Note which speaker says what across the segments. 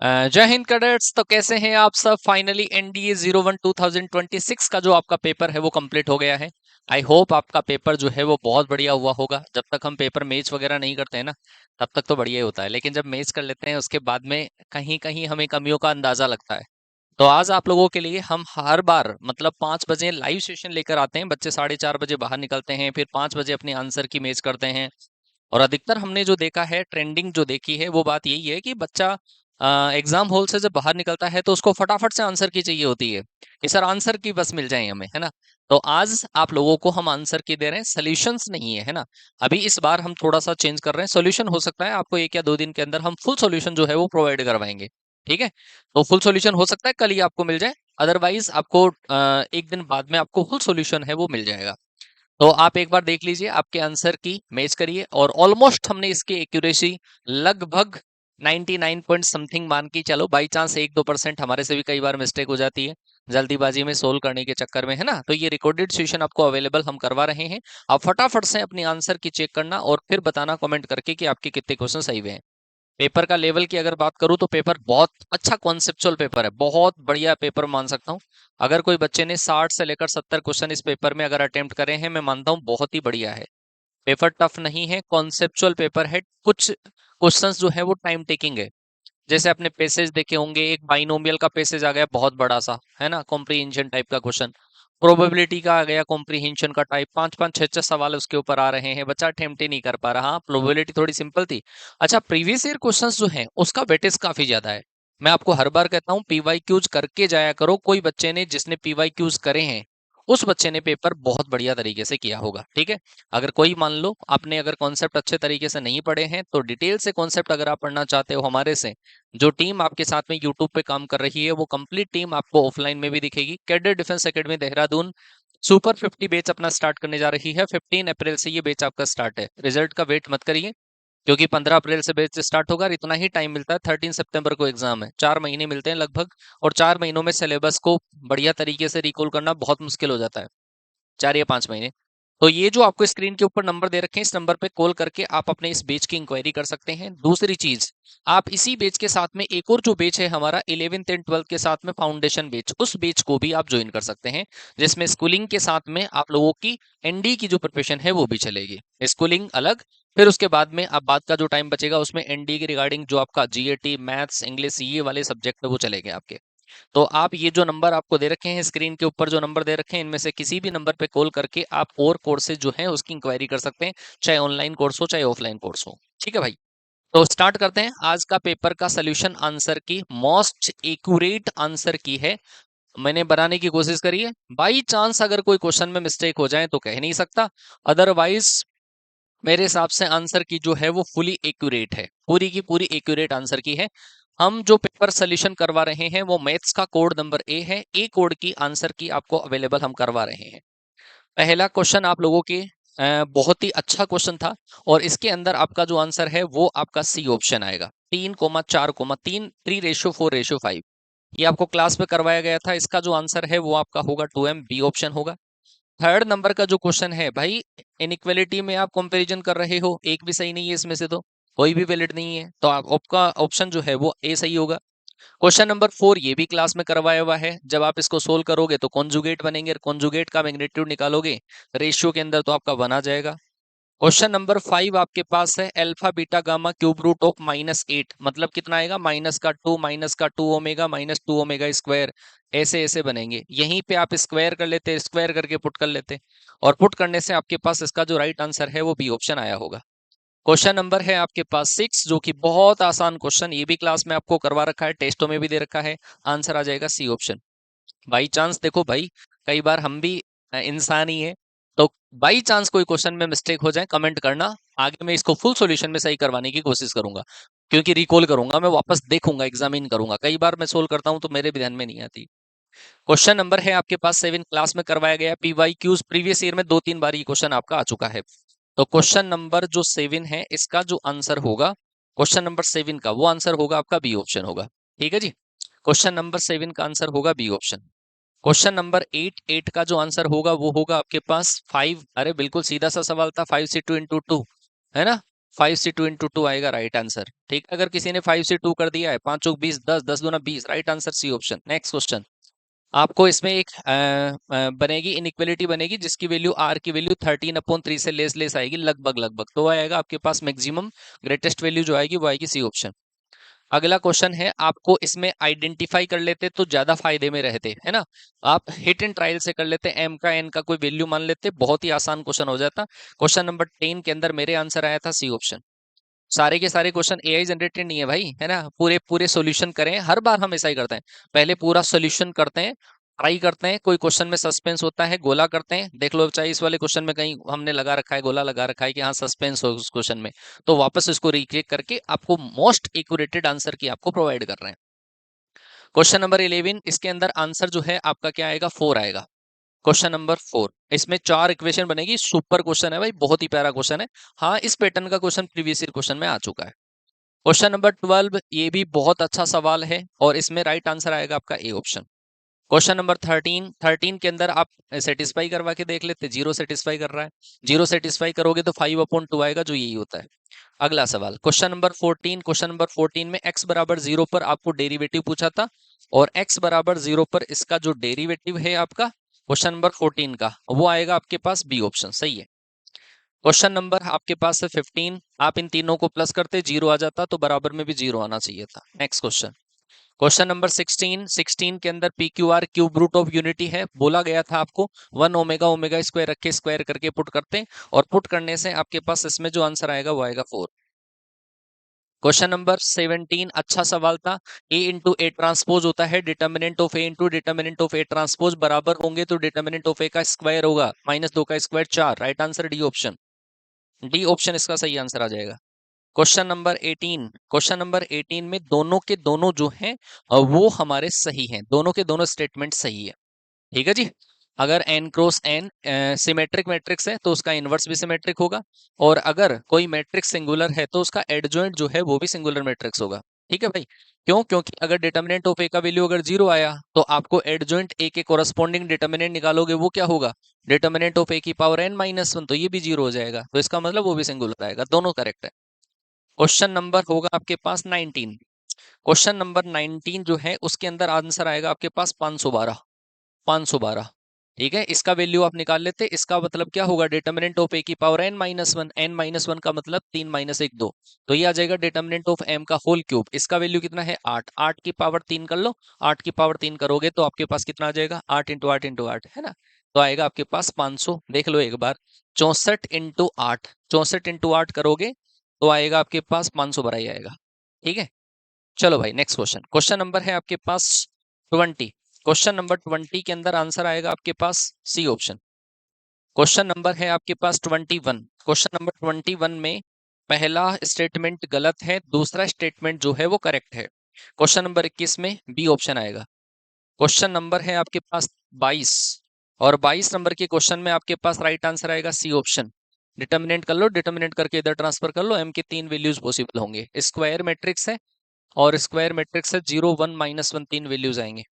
Speaker 1: जय हिंद कैडेट्स। तो कैसे हैं आप सब। फाइनली एनडीए 01 2026 का जो आपका पेपर है वो कंप्लीट हो गया है। आई होप आपका पेपर जो है वो बहुत बढ़िया हुआ होगा। जब तक हम पेपर मैच वगैरह नहीं करते हैं ना, तब तक तो बढ़िया ही होता है, लेकिन जब मैच कर लेते हैं उसके बाद में कहीं कहीं हमें कमियों का अंदाजा लगता है। तो आज आप लोगों के लिए हम हर बार मतलब 5 बजे लाइव सेशन लेकर आते हैं। बच्चे 4:30 बजे बाहर निकलते हैं, फिर 5 बजे अपने आंसर की मैच करते हैं। और अधिकतर हमने जो देखा है, ट्रेंडिंग जो देखी है, वो बात यही है कि बच्चा एग्जाम हॉल से जब बाहर निकलता है तो उसको फटाफट से आंसर की चाहिए होती है कि सर आंसर की बस मिल जाए हमें, है ना। तो आज आप लोगों को हम आंसर की दे रहे हैं, सॉल्यूशंस नहीं है, है ना। अभी इस बार हम थोड़ा सा चेंज कर रहे हैं। सॉल्यूशन हो सकता है आपको 1 या 2 दिन के अंदर हम फुल सॉल्यूशन जो है वो प्रोवाइड करवाएंगे। ठीक है, तो फुल सॉल्यूशन हो सकता है कल ही आपको मिल जाए, अदरवाइज आपको 1 दिन बाद में आपको फुल सॉल्यूशन है वो मिल जाएगा। तो आप एक बार देख लीजिए, आपके आंसर की मैच करिए, और ऑलमोस्ट हमने इसकी एक्यूरेसी लगभग 99 पॉइंट समथिंग मान के चलो। बाई चांस 1-2% हमारे से भी कई बार मिस्टेक हो जाती है जल्दीबाजी में सोल्व करने के चक्कर में, है ना। तो ये रिकॉर्डेड सेशन आपको अवेलेबल हम करवा रहे हैं। आप फटाफट से अपनी आंसर की चेक करना और फिर बताना कमेंट करके कि आपके कितने क्वेश्चन सही हुए हैं। पेपर का लेवल की अगर बात करूं तो पेपर बहुत अच्छा कॉन्सेप्चुअल पेपर है, बहुत बढ़िया पेपर मान सकता हूं। अगर कोई बच्चे ने 60 से लेकर 70 क्वेश्चन इस पेपर में अगर अटेम्प्ट करे हैं, मैं मानता हूं बहुत ही बढ़िया है। पेपर टफ नहीं है, कॉन्सेप्चुअल पेपर है। कुछ क्वेश्चंस जो है वो टाइम टेकिंग है। जैसे आपने पैसेज देखे होंगे, एक बाइनोमियल का पैसेज आ गया बहुत बड़ा सा, है ना, कॉम्प्रीहेंशन टाइप का क्वेश्चन। प्रोबेबिलिटी का आ गया कॉम्प्रीहेंशन का टाइप, 5-5 6-6 सवाल उसके ऊपर आ रहे हैं, बच्चा अटेम्प्ट ही नहीं कर पा रहा। हाँ, प्रोबेबिलिटी थोड़ी सिंपल थी। अच्छा, प्रीवियस ईयर क्वेश्चंस जो हैं उसका वेटेज काफी ज्यादा है। मैं आपको हर बार कहता हूँ पीवाई क्यूज करके जाया करो। कोई बच्चे ने जिसने पीवाई क्यूज करे हैं, उस बच्चे ने पेपर बहुत बढ़िया तरीके से किया होगा। ठीक है, अगर कोई मान लो आपने अगर कॉन्सेप्ट अच्छे तरीके से नहीं पढ़े हैं, तो डिटेल से कॉन्सेप्ट अगर आप पढ़ना चाहते हो हमारे से, जो टीम आपके साथ में यूट्यूब पे काम कर रही है वो कंप्लीट टीम आपको ऑफलाइन में भी दिखेगी। Cadet defence academy Dehradun super 50 batch अपना स्टार्ट करने जा रही है। 15 अप्रैल से ये बैच आपका स्टार्ट है। रिजल्ट का वेट मत करिए, क्योंकि 15 अप्रैल से बैच स्टार्ट होगा और इतना ही टाइम मिलता है। 13 सितंबर को एग्जाम है, 4 महीने मिलते हैं लगभग। और 4 महीनों में सिलेबस को बढ़िया तरीके से रिकॉल करना बहुत मुश्किल हो जाता है, 4 या 5 महीने। तो ये जो आपको स्क्रीन के ऊपर नंबर दे रखे हैं, इस नंबर पे कॉल करके आप अपने इस बेच की इंक्वायरी कर सकते हैं। दूसरी चीज, आप इसी बेच के साथ में एक और जो बेच है हमारा 11th एंड 12th के साथ में फाउंडेशन बेच, उस बेच को भी आप ज्वाइन कर सकते हैं, जिसमें स्कूलिंग के साथ में आप लोगों की एनडी की जो प्रिपरेशन है वो भी चलेगी। स्कूलिंग अलग, फिर उसके बाद में आप बाद का जो टाइम बचेगा उसमें एनडी के रिगार्डिंग जो आपका जीएटी, मैथ्स, इंग्लिश, ये वाले सब्जेक्ट है वो चलेंगे आपके। तो आप ये जो नंबर आपको दे रखे हैं, स्क्रीन के ऊपर जो नंबर दे रखे हैं, इनमें से किसी भी नंबर पे कॉल करके आप और कोर्सेज जो हैं उसकी इंक्वायरी कर सकते हैं, चाहे ऑनलाइन कोर्स हो चाहे ऑफलाइन कोर्स हो। ठीक है भाई, तो स्टार्ट करते हैं। आज का पेपर का सोल्यूशन आंसर की मोस्ट एक्यूरेट आंसर की है, मैंने बनाने की कोशिश करी है। बाई चांस अगर कोई क्वेश्चन में मिस्टेक हो जाए तो कह नहीं सकता, अदरवाइज मेरे हिसाब से आंसर की जो है वो फुली एक्यूरेट है, पूरी की पूरी एक्यूरेट आंसर की है। हम जो पेपर सोल्यूशन करवा रहे हैं वो मैथ्स का कोड नंबर ए है। ए कोड की आंसर की आपको अवेलेबल हम करवा रहे हैं। पहला क्वेश्चन आप लोगों के बहुत ही अच्छा क्वेश्चन था, और इसके अंदर आपका जो आंसर है वो आपका सी ऑप्शन आएगा। 3,4,3 3:4:5 ये आपको क्लास में करवाया गया था। इसका जो आंसर है वो आपका होगा 2M, बी ऑप्शन होगा। थर्ड नंबर का जो क्वेश्चन है भाई, इनइक्वालिटी में आप कंपैरिजन कर रहे हो, एक भी सही नहीं है इसमें से, तो कोई भी वैलिड नहीं है, तो आप आपका ऑप्शन जो है वो ए सही होगा। क्वेश्चन नंबर 4 ये भी क्लास में करवाया हुआ है। जब आप इसको सोल्व करोगे तो कॉन्जुगेट बनेंगे, और कॉन्जुगेट का मैग्नीट्यूड निकालोगे रेशियो के अंदर तो आपका बना जाएगा। क्वेश्चन नंबर 5 आपके पास है alpha beta gamma cube root of -8, मतलब कितना आएगा, -2 -2 ओमेगा स्क्वायर। ऐसे ऐसे बनेंगे, यहीं पे आप स्क्वायर कर लेते, स्क्वायर करके पुट कर लेते, और पुट करने से आपके पास इसका जो राइट आंसर है वो बी ऑप्शन आया होगा। क्वेश्चन नंबर है आपके पास 6, जो कि बहुत आसान क्वेश्चन, ये भी क्लास में आपको करवा रखा है, टेस्टों में भी दे रखा है। आंसर आ जाएगा सी ऑप्शन। बाई चांस देखो भाई, कई बार हम भी इंसान ही है, तो बाई चांस कोई क्वेश्चन में मिस्टेक हो जाए, कमेंट करना। आगे मैं इसको फुल सॉल्यूशन में सही करवाने की कोशिश करूंगा, क्योंकि रिकॉल करूंगा, मैं वापस देखूंगा, एग्जामिन करूंगा। कई बार मैं सोल्व करता हूं तो मेरे भी ध्यान में नहीं आती। क्वेश्चन नंबर है आपके पास 7, क्लास में करवाया गया। पीवाई क्यूज प्रीवियस ईयर में 2-3 बार ये क्वेश्चन आपका आ चुका है। तो क्वेश्चन नंबर जो 7 है, इसका जो आंसर होगा क्वेश्चन नंबर 7 का, वो आंसर होगा आपका बी ऑप्शन होगा। ठीक है जी, क्वेश्चन नंबर 7 का आंसर होगा बी ऑप्शन। क्वेश्चन नंबर 8 का जो आंसर होगा वो होगा आपके पास 5। अरे बिल्कुल सीधा सा सवाल था, 5 से 2 into 2, है ना। 5c2 × 2 आएगा राइट आंसर। ठीक है, अगर किसी ने 5c2 कर दिया है, 5 चौक 20, 10, 10 दूना 20, right answer C option. Next question, आपको इसमें एक बनेगी इनइक्वालिटी बनेगी जिसकी वैल्यू आर की वैल्यू 13/3 से लेस आएगी, लगभग लगभग, तो आएगा आपके पास मैक्सिमम ग्रेटेस्ट वैल्यू जो आएगी वो आएगी सी ऑप्शन। अगला क्वेश्चन है, आपको इसमें आइडेंटिफाई कर लेते तो ज्यादा फायदे में रहते, है ना। आप हिट एंड ट्रायल से कर लेते, एम का एन का कोई वैल्यू मान लेते, बहुत ही आसान क्वेश्चन हो जाता। क्वेश्चन नंबर 10 के अंदर मेरे आंसर आया था सी ऑप्शन। सारे के सारे क्वेश्चन एआई जनरेटेड नहीं है भाई, है ना, पूरे पूरे सॉल्यूशन करें, हर बार हम ऐसा ही करते हैं, पहले पूरा सॉल्यूशन करते हैं, ट्राई करते हैं, कोई क्वेश्चन में सस्पेंस होता है गोला करते हैं, देख लो चाहे इस वाले क्वेश्चन में कहीं हमने लगा रखा है, गोला लगा रखा है कि हाँ सस्पेंस हो उस क्वेश्चन में, तो वापस इसको रिक्रिएट करके आपको मोस्ट एक्यूरेटेड आंसर की आपको प्रोवाइड कर रहे हैं। क्वेश्चन नंबर 11, इसके अंदर आंसर जो है आपका क्या आएगा, 4 आएगा। क्वेश्चन नंबर 4, इसमें 4 इक्वेशन बनेगी, सुपर क्वेश्चन है भाई, बहुत ही प्यारा क्वेश्चन है। हाँ, इस पैटर्न का क्वेश्चन प्रीवियस ईयर क्वेश्चन में आ चुका है। क्वेश्चन नंबर 12, ये भी बहुत अच्छा सवाल है और इसमें राइट आंसर आएगा आपका ए ऑप्शन। क्वेश्चन नंबर 13 के अंदर आप सेटिस्फाई करवा के देख लेते, जीरो सेटिस्फाई कर रहा है, जीरो सेटिस्फाई करोगे तो 5/2 आएगा, जो यही होता है। अगला सवाल क्वेश्चन नंबर 14, क्वेश्चन नंबर 14 में x बराबर 0 पर आपको डेरिवेटिव पूछा था, और x बराबर 0 पर इसका जो डेरिवेटिव है आपका क्वेश्चन नंबर 14 का, वो आएगा आपके पास बी ऑप्शन, सही है। क्वेश्चन नंबर आपके पास है 15, आप इन तीनों को प्लस करते, जीरो आ जाता, तो बराबर में भी जीरो आना चाहिए था। नेक्स्ट क्वेश्चन, क्वेश्चन नंबर 16 के अंदर P Q R cube root of unity है, बोला गया था आपको 1 ओमेगा ओमेगा स्क्वायर रख के स्क्वायर करके पुट करते, और पुट करने से आपके पास इसमें जो आंसर आएगा वो आएगा 4। क्वेश्चन नंबर 17, अच्छा सवाल था, ए इंटू ए ट्रांसपोज होता है, determinant of A into determinant of A transpose बराबर होंगे तो डिटर्मिनेंट ऑफ ए का स्क्वायर होगा, -2 का square 4, right answer D option. D option इसका सही आंसर आ जाएगा। क्वेश्चन नंबर 18, क्वेश्चन नंबर 18 में दोनों के दोनों जो हैं वो हमारे सही हैं, दोनों के दोनों स्टेटमेंट सही है, ठीक है जी। अगर n cross n symmetric matrix है तो उसका इनवर्स भी सिमेट्रिक होगा, और अगर कोई मैट्रिक्स सिंगुलर है तो उसका एडजॉइंट जो है वो भी सिंगुलर मैट्रिक्स होगा, ठीक है भाई। क्यों? क्योंकि अगर डिटर्मिनेंट ऑफ ए का वैल्यू अगर 0 आया तो आपको एडजॉइंट ए के कोरस्पॉन्डिंग डिटर्मिनेंट निकालोगे, वो क्या होगा, डिटर्मिनेंट ऑफ ए की पावर n-1, तो ये भी 0 हो जाएगा, तो इसका मतलब वो भी सिंगुलर आएगा, दोनों करेक्ट है। क्वेश्चन नंबर होगा आपके पास 19, क्वेश्चन नंबर 19 जो है उसके अंदर आंसर आएगा आपके पास 512, 512, ठीक है। इसका वैल्यू आप निकाल लेते, इसका मतलब क्या होगा, डिटर्मिनेंट ऑफ ए की पावर n-1, n-1 का मतलब 3 - 1 2, तो ये आ जाएगा डिटर्मिनेंट ऑफ m का होल क्यूब, इसका वैल्यू कितना है 8, 8 की पावर 3 कर लो, 8 की पावर 3 करोगे तो आपके पास कितना आ जाएगा, 8 × 8 × 8, है ना, तो आएगा आपके पास 500, देख लो एक बार, 64 × 8, 64 × 8 करोगे तो आएगा आपके पास 500 बराई आएगा, ठीक है। चलो भाई नेक्स्ट क्वेश्चन, क्वेश्चन नंबर है आपके पास 20, क्वेश्चन नंबर 20 के अंदर आंसर आएगा आपके पास सी ऑप्शन। क्वेश्चन नंबर है आपके पास 21, क्वेश्चन नंबर 21 में पहला स्टेटमेंट गलत है, दूसरा स्टेटमेंट जो है वो करेक्ट है। क्वेश्चन नंबर 21 में बी ऑप्शन आएगा। क्वेश्चन नंबर है आपके पास 22, और 22 नंबर के क्वेश्चन में आपके पास राइट आंसर आएगा सी ऑप्शन। डिटर्मिनेंट कर लो, डिटर्मिनेंट करके इधर ट्रांसफर कर लो, एम के 3 वैल्यूज पॉसिबल होंगे, स्क्वायर मैट्रिक्स है, और स्क्वायर मैट्रिक्स है, 0 1 -1 3 वैल्यूज आएंगे।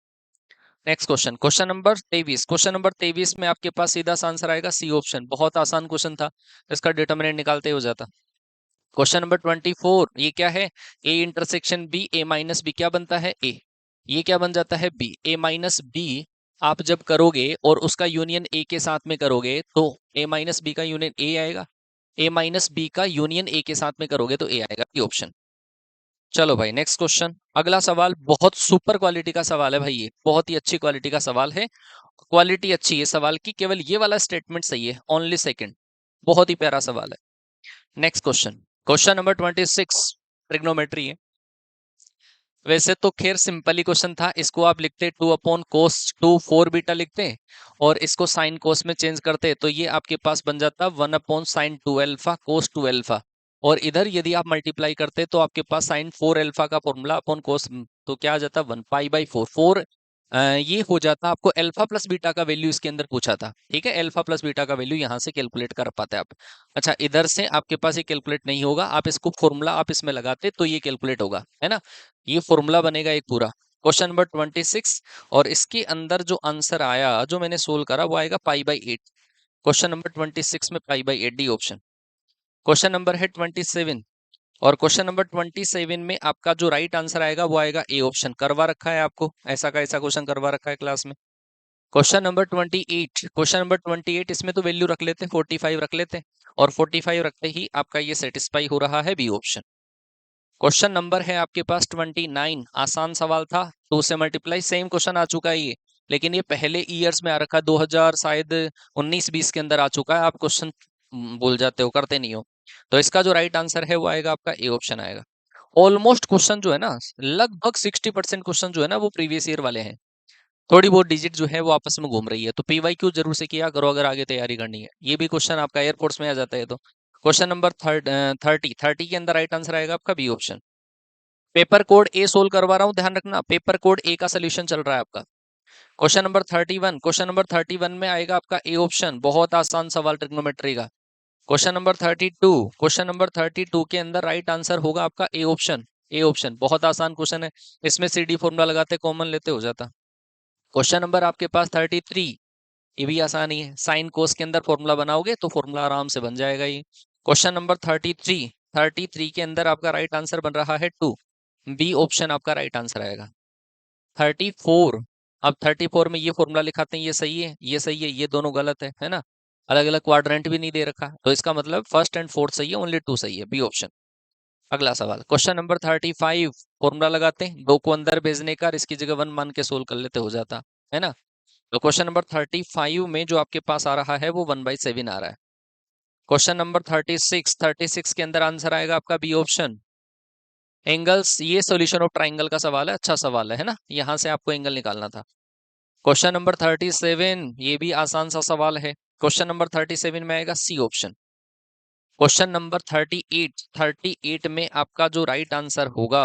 Speaker 1: Next question, question number 23, question number 23 में आपके पास सीधा सा आंसर आएगा सी ऑप्शन, बहुत आसान क्वेश्चन था, इसका डिटर्मिनेंट निकालते हो जाता। क्वेश्चन नंबर 24, ये क्या है, A intersection B, A minus B क्या बनता है, ए, ये क्या बन जाता है बी, ए माइनस बी आप जब करोगे और उसका यूनियन ए के साथ में करोगे तो ए माइनस बी का यूनियन ए आएगा, ए माइनस बी का यूनियन ए के साथ में करोगे तो ए आएगा, बी ऑप्शन। चलो भाई नेक्स्ट क्वेश्चन, अगला सवाल बहुत सुपर क्वालिटी का सवाल है भाई, ये बहुत ही अच्छी क्वालिटी का सवाल है, क्वालिटी अच्छी है सवाल की, केवल ये वाला स्टेटमेंट सही है, ओनली सेकंड, बहुत ही प्यारा सवाल है। Next question, question number 26, trigonometry है। वैसे तो खैर सिंपल ही क्वेश्चन था, इसको आप लिखते 2/cos 2 4 बीटा लिखते, और इसको साइन कोस में चेंज करते तो ये आपके पास बन जाता 1/sin 2 अल्फा कोस 2 अल्फा, और इधर यदि आप मल्टीप्लाई करते तो आपके पास साइन 4 अल्फा का फॉर्मूला अपॉन कोस, तो क्या आ जाता 1 π/4 4, ये हो जाता आपको अल्फा प्लस बीटा का वैल्यू इसके अंदर पूछा था, ठीक है, अल्फा प्लस बीटा का वैल्यू यहाँ से कैलकुलेट कर पाते आप। अच्छा, इधर से आपके पास ये कैलकुलेट नहीं होगा, आप इसको फॉर्मूला आप इसमें लगाते तो ये कैलकुलेट होगा, है ना, ये फॉर्मूला बनेगा एक पूरा। क्वेश्चन नंबर 26, और इसके अंदर जो आंसर आया जो मैंने सोल्व करा वो आएगा π/8, क्वेश्चन नंबर 26 में π/8 डी ऑप्शन। क्वेश्चन नंबर है 27, और क्वेश्चन नंबर 27 में आपका जो राइट आंसर आएगा वो आएगा ए ऑप्शन। करवा रखा है आपको ऐसा का ऐसा क्वेश्चन करवा रखा है क्लास में। क्वेश्चन नंबर 28, क्वेश्चन नंबर 28, इसमें तो वैल्यू रख लेते हैं 45 रख लेते हैं, और 45 रखते ही आपका ये सेटिस्फाई हो रहा है बी ऑप्शन। क्वेश्चन नंबर है आपके पास 29, आसान सवाल था, 2 से मल्टीप्लाई, सेम क्वेश्चन आ चुका है ये, लेकिन ये पहले ईयर्स में आ रखा है, 2000 शायद 19-20 के अंदर आ चुका है। आप क्वेश्चन भूल जाते हो, करते नहीं हो। तो इसका जो राइट आंसर है वो आएगा आपका ए ऑप्शन आएगा। ऑलमोस्ट क्वेश्चन जो है ना, लगभग 60% क्वेश्चन जो है ना वो प्रीवियस ईयर वाले हैं। थोड़ी बहुत डिजिट जो है वो आपस में घूम रही है, तो पीवाई क्यू जरूर से किया करो अगर आगे तैयारी करनी है। ये भी क्वेश्चन आपका एयरपोर्ट्स में आ जाता है। तो क्वेश्चन नंबर 30 के अंदर राइट आंसर आएगा आपका बी ऑप्शन। पेपर कोड ए सोल्व करवा रहा हूं, ध्यान रखना पेपर कोड ए का सोल्यूशन चल रहा है आपका। क्वेश्चन नंबर 31, क्वेश्चन नंबर 31 में आएगा आपका ए ऑप्शन, बहुत आसान सवाल ट्रिग्नोमेट्री का। क्वेश्चन नंबर 32, क्वेश्चन नंबर 32 के अंदर राइट आंसर होगा आपका ए ऑप्शन। ए ऑप्शन बहुत आसान क्वेश्चन है, इसमें सीडी फॉर्मूला लगाते कॉमन लेते हो जाता। क्वेश्चन नंबर आपके पास 33, ये भी आसान ही है, साइन कोस के अंदर फॉर्मूला बनाओगे तो फॉर्मूला आराम से बन जाएगा ये। क्वेश्चन नंबर 33 के अंदर आपका राइट आंसर बन रहा है 2, बी ऑप्शन आपका राइट आंसर आएगा। 34, अब 34 में ये फॉर्मूला लिखाते हैं, ये सही है, ये सही है, ये दोनों गलत है ना, अलग अलग क्वाड्रेंट भी नहीं दे रखा, तो इसका मतलब फर्स्ट एंड फोर्थ सही है, ओनली 2 सही है, बी ऑप्शन। अगला सवाल क्वेश्चन नंबर 35, फॉर्मूला लगाते हैं, 2 को अंदर भेजने का, और इसकी जगह 1 मान के सोल्व कर लेते हो जाता है ना। तो क्वेश्चन नंबर 35 में जो आपके पास आ रहा है वो 1/7 आ रहा है। क्वेश्चन नंबर 36 के अंदर आंसर आएगा आपका बी ऑप्शन। एंगल्स, ये सॉल्यूशन ऑफ ट्राइंगल का सवाल है, अच्छा सवाल है ना, यहां से आपको एंगल निकालना था। क्वेश्चन नंबर 37, ये भी आसान सा सवाल है, क्वेश्चन नंबर 37 में आएगा सी ऑप्शन। क्वेश्चन नंबर 38 में आपका जो राइट आंसर होगा,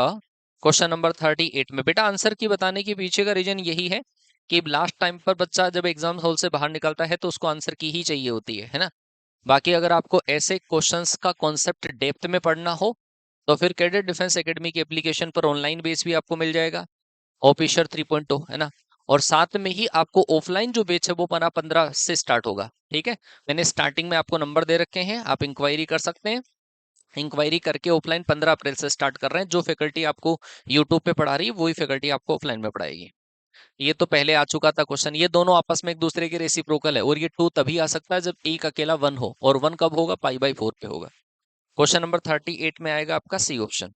Speaker 1: क्वेश्चन नंबर 38 में बेटा आंसर की बताने के पीछे का रीजन यही है कि लास्ट टाइम पर बच्चा जब एग्जाम हॉल से बाहर निकलता है तो उसको आंसर की ही चाहिए होती है ना। बाकी अगर आपको ऐसे क्वेश्चंस का कॉन्सेप्ट डेप्थ में पढ़ना हो तो फिर कैडेट डिफेंस एकेडमी की एप्लीकेशन पर ऑनलाइन बेस भी आपको मिल जाएगा, ऑफिशियल 3.0 है ना। और साथ में ही आपको ऑफलाइन जो बेच है वो 15 से स्टार्ट होगा, ठीक है। मैंने स्टार्टिंग में आपको नंबर दे रखे हैं, आप इंक्वायरी कर सकते हैं। इंक्वायरी करके ऑफलाइन 15 अप्रैल से स्टार्ट कर रहे हैं। जो फैकल्टी आपको यूट्यूब पे पढ़ा रही है वही फैकल्टी आपको ऑफलाइन में पढ़ाएगी। ये तो पहले आ चुका था क्वेश्चन, ये दोनों आपस में एक दूसरे के रेसिप्रोकल है, और ये 2 तभी आ सकता है जब एक अकेला 1 हो, और 1 कब होगा, पाई/4 पे होगा। क्वेश्चन नंबर 38 में आएगा आपका सी ऑप्शन।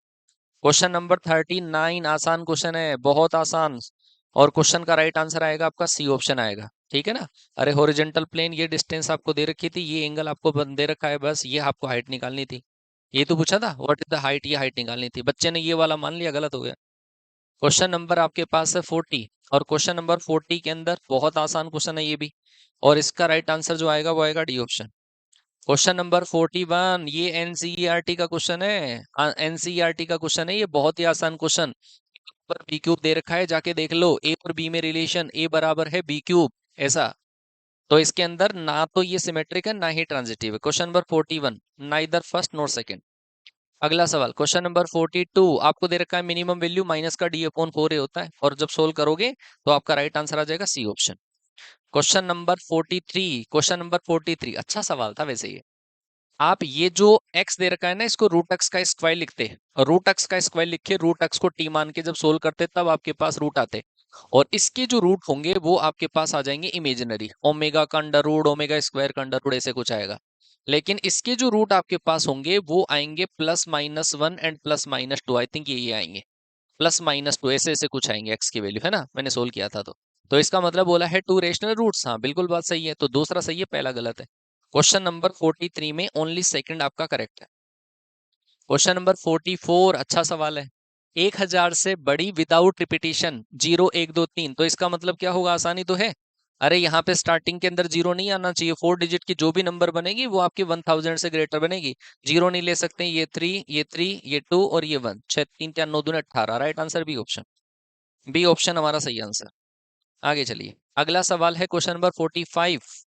Speaker 1: क्वेश्चन नंबर 39, आसान क्वेश्चन है, बहुत आसान, और क्वेश्चन का राइट आंसर आएगा आपका सी ऑप्शन आएगा, ठीक है ना। अरे हॉरिजॉन्टल प्लेन, ये डिस्टेंस आपको दे रखी थी, ये एंगल आपको दे रखा है, बस ये आपको हाइट निकालनी थी। ये तो पूछा था व्हाट इज द हाइट, ये हाइट निकालनी थी, बच्चे ने ये वाला मान लिया, गलत हो गया। क्वेश्चन नंबर आपके पास है 40, और क्वेश्चन नंबर 40 के अंदर बहुत आसान क्वेश्चन है ये भी, और इसका राइट आंसर जो आएगा वो आएगा डी ऑप्शन। क्वेश्चन नंबर 41, ये एनसीईआरटी का क्वेश्चन है, एनसीईआरटी का क्वेश्चन है, ये बहुत ही आसान क्वेश्चन। पर बी क्यूब दे रखा है, जाके देख लो, ए और बी में रिलेशन, ए बराबर है बी क्यूब, ऐसा। तो इसके अंदर ना तो ये सिमेट्रिक है ना ही ट्रांजिटिव है। Question number 41, neither first nor second. अगला सवाल क्वेश्चन नंबर 42, आपको दे रखा है मिनिमम वैल्यू माइनस का d/4 होता है, और जब सोल्व करोगे तो आपका राइट आंसर आ जाएगा C option. Question number 43, question number 43, अच्छा सवाल था वैसे ये। आप ये जो x दे रखा है ना, इसको रूट एक्स का स्क्वायर लिखते हैं, रूट एक्स का स्क्वायर लिख के रूट एक्स को t मान के जब सोल्व करते तब आपके पास रूट आते, और इसके जो रूट होंगे वो आपके पास आ जाएंगे इमेजिनरी, ओमेगा का अंडर रूट, ओमेगा स्क्वायर का अंडर रूट, ऐसे कुछ आएगा। लेकिन इसके जो रूट आपके पास होंगे वो आएंगे +-1 एंड +-2, आई थिंक ये आएंगे +-2, ऐसे ऐसे कुछ आएंगे एक्स की वैल्यू, है ना, मैंने सोल्व किया था। तो इसका मतलब बोला है 2 रेशनल रूट्स, हाँ बिल्कुल बात सही है, तो दूसरा सही है, पहला गलत है। क्वेश्चन नंबर 43 में ओनली सेकंड आपका करेक्ट है। क्वेश्चन नंबर 44, अच्छा सवाल है, 1000 से बड़ी विदाउट रिपीटिशन 0 1 2 3, तो इसका मतलब क्या होगा, आसानी तो है। अरे यहाँ पे स्टार्टिंग के अंदर जीरो नहीं आना चाहिए, 4 डिजिट की जो भी नंबर बनेगी वो आपकी 1000 से ग्रेटर बनेगी, जीरो नहीं ले सकते, ये 3 ये 3 ये 2 और ये 1, 6 3 4 9 2 18, right answer B option. B option हमारा सही आंसर। आगे चलिए, अगला सवाल है क्वेश्चन नंबर 45।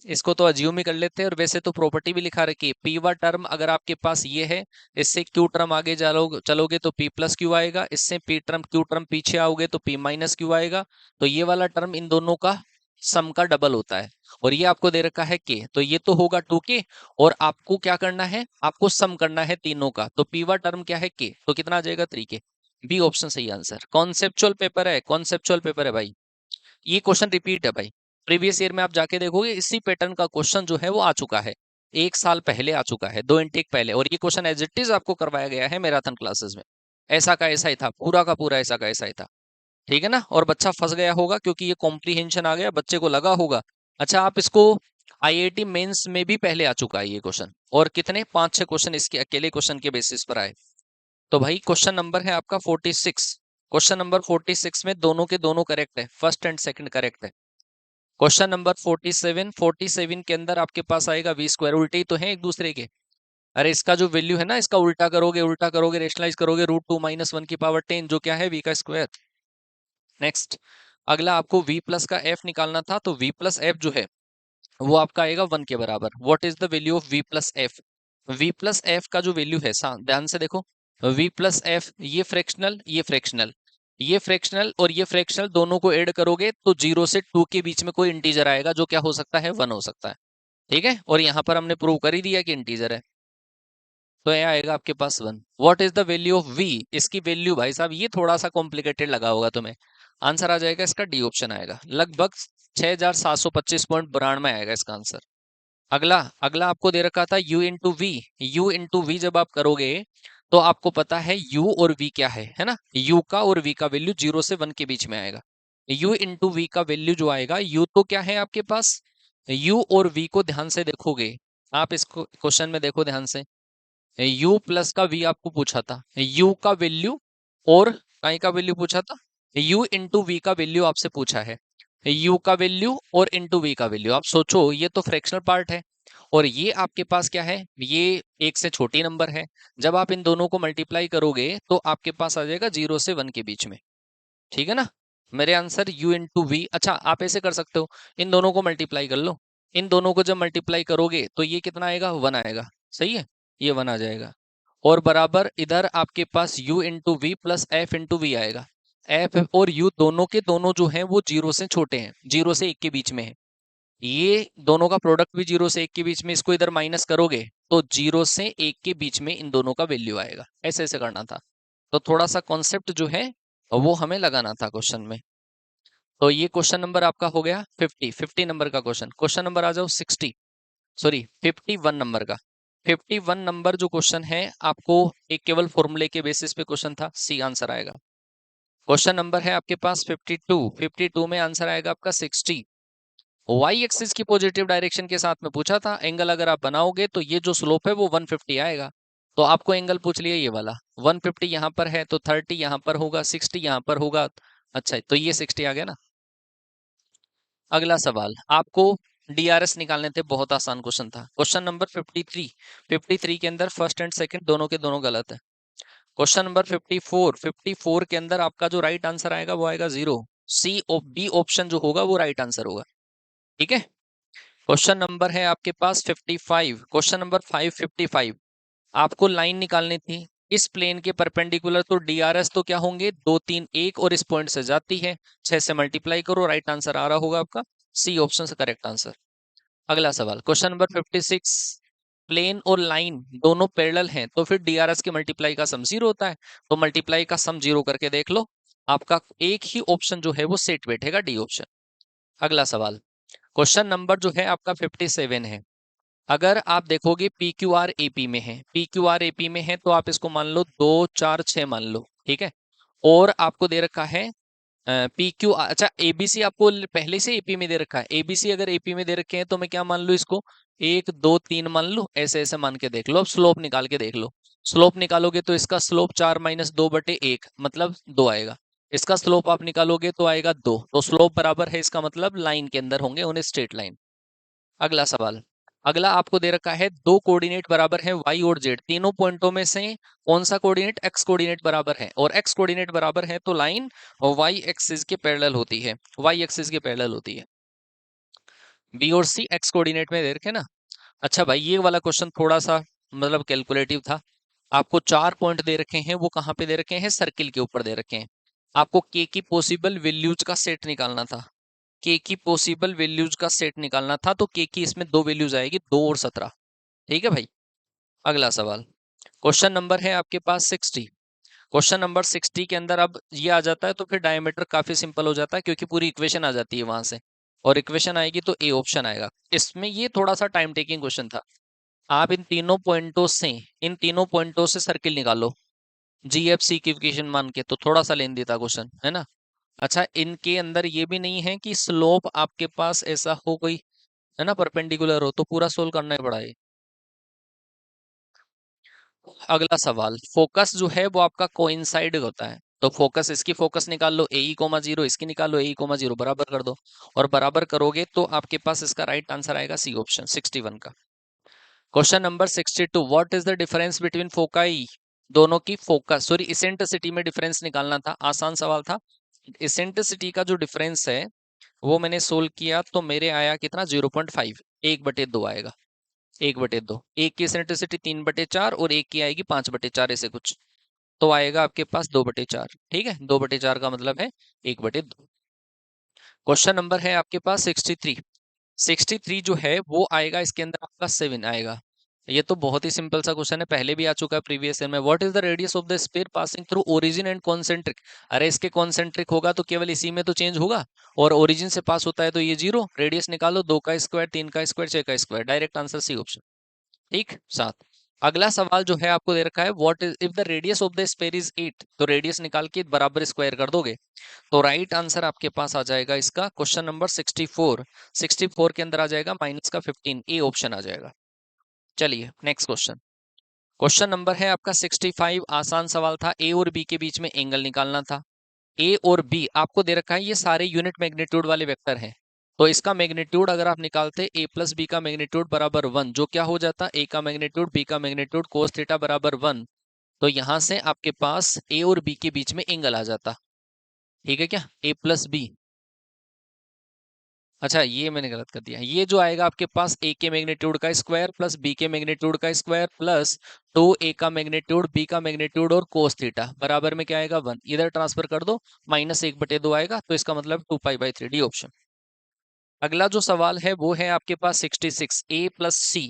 Speaker 1: इसको तो अज्यूम ही कर लेते हैं, और वैसे तो प्रॉपर्टी भी लिखा रखी है, पीवा टर्म अगर आपके पास ये है, इससे क्यू टर्म आगे चलोगे तो पी प्लस क्यू आएगा, इससे पी टर्म क्यू टर्म पीछे आओगे तो पी माइनस क्यू आएगा, तो ये वाला टर्म इन दोनों का सम का डबल होता है, और ये आपको दे रखा है के, तो ये तो होगा 2k, और आपको क्या करना है, आपको सम करना है तीनों का, तो पीवा टर्म क्या है के, तो कितना आ जाएगा 3k। बी ऑप्शन सही आंसर। कॉन्सेप्चुअल पेपर है, कॉन्सेप्चुअल पेपर है भाई। ये क्वेश्चन रिपीट है भाई, प्रीवियस ईयर में आप जाके देखोगे इसी पैटर्न का क्वेश्चन जो है वो आ चुका है, 1 साल पहले आ चुका है, 2 इंटेक पहले, और ये क्वेश्चन एज इट इज आपको करवाया गया है मैराथन क्लासेस में। ऐसा का ऐसा ही था, पूरा का पूरा ऐसा का ऐसा ही था। ठीक है ना, और बच्चा फंस गया होगा क्योंकि ये कॉम्प्रीहेंशन आ गया, बच्चे को लगा होगा। अच्छा, आप इसको आईआईटी मेंस में भी पहले आ चुका है ये क्वेश्चन, और कितने 5-6 क्वेश्चन इसके अकेले क्वेश्चन के बेसिस पर आए। तो भाई क्वेश्चन नंबर है आपका 46। क्वेश्चन नंबर 46 में दोनों के दोनों करेक्ट है, फर्स्ट एंड सेकंड करेक्ट है। क्वेश्चन नंबर 47 के अंदर आपके पास आएगा वी स्क्वायर, उल्टे ही तो है एक दूसरे के। अरे इसका जो वैल्यू है ना, इसका उल्टा करोगे रेशनलाइज करोगे, √2 - 1 की पावर 10, जो क्या है v का स्क्वायर। नेक्स्ट, अगला आपको v प्लस का f निकालना था, तो v प्लस एफ जो है वो आपका आएगा 1 के बराबर। What is the value of v plus F? v plus F का जो वैल्यू है, ध्यान से देखो, v प्लस एफ, ये फ्रैक्शनल, ये फ्रैक्शनल, ये फ्रैक्शनल और ये फ्रैक्शनल, दोनों को ऐड करोगे तो 0 से 2 के बीच में कोई इंटीजर आएगा, जो क्या हो सकता है, 1 हो सकता है। ठीक है, और यहाँ पर हमने प्रूव कर ही दिया कि इंटीजर है, तो ये आएगा आपके पास 1। What is the value of v? इसकी वैल्यू भाई साहब ये थोड़ा सा कॉम्प्लिकेटेड लगा होगा तुम्हें, आंसर आ जाएगा इसका डी ऑप्शन आएगा, लगभग 6725.92 आएगा इसका आंसर। अगला अगला आपको दे रखा था u into V. u into V जब आप करोगे तो आपको पता है u और v क्या है ना, u का और v का वैल्यू 0 से 1 के बीच में आएगा। u इंटू वी का वैल्यू जो आएगा, u तो क्या है आपके पास, u और v को ध्यान से देखोगे, आप इसको क्वेश्चन में देखो ध्यान से, u प्लस का v आपको पूछा था, u का वैल्यू और काई का वैल्यू पूछा था, u इंटू वी का वैल्यू आपसे पूछा है, u का वैल्यू और इंटू वी का वैल्यू। आप सोचो ये तो फ्रैक्शनल पार्ट है, और ये आपके पास क्या है, ये एक से छोटी नंबर है, जब आप इन दोनों को मल्टीप्लाई करोगे तो आपके पास आ जाएगा 0 से 1 के बीच में। ठीक है ना, मेरे आंसर u इंटू वी। अच्छा, आप ऐसे कर सकते हो, इन दोनों को मल्टीप्लाई कर लो, इन दोनों को जब मल्टीप्लाई करोगे तो ये कितना आएगा, 1 आएगा। सही है, ये 1 आ जाएगा, और बराबर इधर आपके पास u into V plus F into V आएगा। एफ और u दोनों के दोनों जो हैं वो 0 से छोटे हैं, 0 से 1 के बीच में है, ये दोनों का प्रोडक्ट भी 0 से 1 के बीच में, इसको इधर माइनस करोगे तो 0 से 1 के बीच में इन दोनों का वैल्यू आएगा। ऐसे ऐसे करना था, तो थोड़ा सा कॉन्सेप्ट जो है वो हमें लगाना था क्वेश्चन में। तो ये क्वेश्चन नंबर आपका हो गया 50 नंबर का क्वेश्चन। क्वेश्चन नंबर आ जाओ 51 नंबर का। 51 नंबर जो क्वेश्चन है आपको एक केवल फॉर्मूले के बेसिस पे क्वेश्चन था, सी आंसर आएगा। क्वेश्चन नंबर है आपके पास 52 में आंसर आएगा आपका 60। वाई एक्सिस की पॉजिटिव डायरेक्शन के साथ में पूछा था, एंगल अगर आप बनाओगे तो ये जो स्लोप है वो 150 आएगा, तो आपको एंगल पूछ लिया ये वाला, 150 यहाँ पर है तो 30 यहाँ पर होगा, 60 यहाँ पर होगा। अच्छा, तो ये 60 आ गया ना। अगला सवाल आपको डीआरएस निकालने थे, बहुत आसान क्वेश्चन था। क्वेश्चन नंबर 53 के अंदर फर्स्ट एंड सेकंड दोनों के दोनों गलत है। क्वेश्चन नंबर 54 के अंदर आपका जो राइट आंसर आएगा वो आएगा 0, सी बी ऑप्शन जो होगा वो राइट आंसर होगा। ठीक है, क्वेश्चन नंबर है आपके पास 55। क्वेश्चन नंबर 555, आपको लाइन निकालनी थी इस प्लेन के परपेंडिकुलर, तो डीआरएस तो क्या होंगे, 2 3 1 और इस पॉइंट से जाती है, 6 से मल्टीप्लाई करो, राइट आंसर आ रहा होगा आपका सी ऑप्शन से करेक्ट आंसर। अगला सवाल क्वेश्चन नंबर 56, प्लेन और लाइन दोनों पैरेलल हैं तो फिर डीआरएस के मल्टीप्लाई का सम 0 होता है, तो मल्टीप्लाई का सम 0 करके देख लो, आपका एक ही ऑप्शन जो है वो सेट बैठेगा, डी ऑप्शन। अगला सवाल क्वेश्चन नंबर जो है आपका 57 है। अगर आप देखोगे पी क्यू आर एपी में है, पी क्यू आर एपी में है तो आप इसको मान लो 2 4 6 मान लो। ठीक है, और आपको दे रखा है पी क्यू, अच्छा एबीसी आपको पहले से एपी में दे रखा है, एबीसी अगर एपी में दे रखे हैं तो मैं क्या मान लू इसको, 1 2 3 मान लो, ऐसे ऐसे मान के देख लो। अब स्लोप निकाल के देख लो, स्लोप निकालोगे तो इसका स्लोप 4 - 2/1 मतलब 2 आएगा, इसका स्लोप आप निकालोगे तो आएगा 2, तो स्लोप बराबर है, इसका मतलब लाइन के अंदर होंगे, उन्हें स्ट्रेट लाइन। अगला सवाल, अगला आपको दे रखा है दो कोऑर्डिनेट बराबर है y और z, तीनों पॉइंटों में से कौन सा कोऑर्डिनेट x कोऑर्डिनेट बराबर है, और x कोऑर्डिनेट बराबर है तो लाइन y एक्सिस के पैरेलल होती है, y एक्सिस के पैरेलल होती है। b और c x कोऑर्डिनेट में दे रखे ना। अच्छा भाई, ये वाला क्वेश्चन थोड़ा सा मतलब कैलकुलेटिव था। आपको 4 पॉइंट दे रखे हैं, वो कहाँ पे दे रखे हैं, सर्किल के ऊपर दे रखे हैं। आपको k की पॉसिबल वैल्यूज का सेट निकालना था। के की पॉसिबल वैल्यूज का सेट निकालना था, तो के की इसमें दो वैल्यूज आएगी, 2 और 17। ठीक है भाई। अगला सवाल, क्वेश्चन नंबर है आपके पास 60। क्वेश्चन नंबर 60 के अंदर अब ये आ जाता है तो फिर डायमीटर काफी सिंपल हो जाता है, क्योंकि पूरी इक्वेशन आ जाती है वहां से, और इक्वेशन आएगी तो ए ऑप्शन आएगा। इसमें ये थोड़ा सा टाइम टेकिंग क्वेश्चन था। आप इन तीनों पॉइंटों से सर्किल निकालो, जीएफसी की इक्वेशन मान के, तो थोड़ा सा लेंदी था क्वेश्चन, है ना। अच्छा, इनके अंदर ये भी नहीं है कि स्लोप आपके पास ऐसा हो कोई, है ना, परपेंडिकुलर हो, तो पूरा सोल्व करना ही पड़ा है। अगला सवाल, फोकस जो है वो आपका कोइंसाइड होता है, तो फोकस, इसकी फोकस निकाल लो, ए कोमा जीरो, इसकी निकालो ए कोमा जीरो, बराबर कर दो, और बराबर करोगे तो आपके पास इसका राइट आंसर आएगा सी ऑप्शन 61 का। Question number 62, what is the difference between foci, दोनों की फोकस, सॉरी इसेंट्रिसिटी में डिफरेंस निकालना था, आसान सवाल था। इसेंट्रिसिटी का जो डिफरेंस है वो मैंने सोल्व किया तो मेरे आया कितना, 0.5, 1/2 आएगा, 1/2, एक की इसेंट्रिसिटी 3/4 और एक की आएगी 5/4, ऐसे कुछ, तो आएगा आपके पास 2/4। ठीक है, 2/4 का मतलब है 1/2। क्वेश्चन नंबर है आपके पास 63। 63 जो है वो आएगा, इसके अंदर आपका 7 आएगा। ये तो बहुत ही सिंपल सा क्वेश्चन है, पहले भी आ चुका है प्रीवियस ईयर में। What is the radius of the sphere passing through origin and concentric, अरे इसके कॉन्सेंट्रिक होगा तो केवल इसी में तो चेंज होगा, और ओरिजिन से पास होता है तो ये 0, रेडियस निकालो, 2 का स्क्वायर, 3 का स्क्वायर, 6 का square, direct answer C option. ठीक, 7। अगला सवाल जो है आपको दे रखा है, what is if the radius of the sphere is 8, तो रेडियस निकाल के बराबर स्क्वायर कर दोगे, तो राइट आंसर आपके पास आ जाएगा इसका क्वेश्चन नंबर 64। 64 के अंदर आ जाएगा माइनस का 15, ए ऑप्शन आ जाएगा। चलिए नेक्स्ट क्वेश्चन। क्वेश्चन नंबर है आपका 65, आसान सवाल था, ए और बी के बीच में एंगल निकालना था। ए और बी आपको दे रखा है, ये सारे यूनिट मैग्नीट्यूड वाले वेक्टर हैं, तो इसका मैग्नीट्यूड अगर आप निकालते ए प्लस बी का मैग्नीट्यूड बराबर 1, जो क्या हो जाता, ए का मैग्नीट्यूड बी का मैग्नीट्यूड कोस थीटा बराबर 1, तो यहां से आपके पास ए और बी के बीच में एंगल आ जाता। ठीक है क्या, ए प्लस बी, अच्छा ये मैंने गलत कर दिया, ये जो आएगा आपके पास ए के मैग्नीट्यूड का स्क्वायर प्लस बी के मैग्नीट्यूड का स्क्वायर प्लस 2 ए का मैग्नीट्यूड बी का मैग्नीट्यूड और कोस थीटा बराबर में क्या आएगा 1, इधर ट्रांसफर कर दो, -1/2 आएगा, तो इसका मतलब 2π/3, डी ऑप्शन। अगला जो सवाल है वो है आपके पास 66, ए प्लस सी,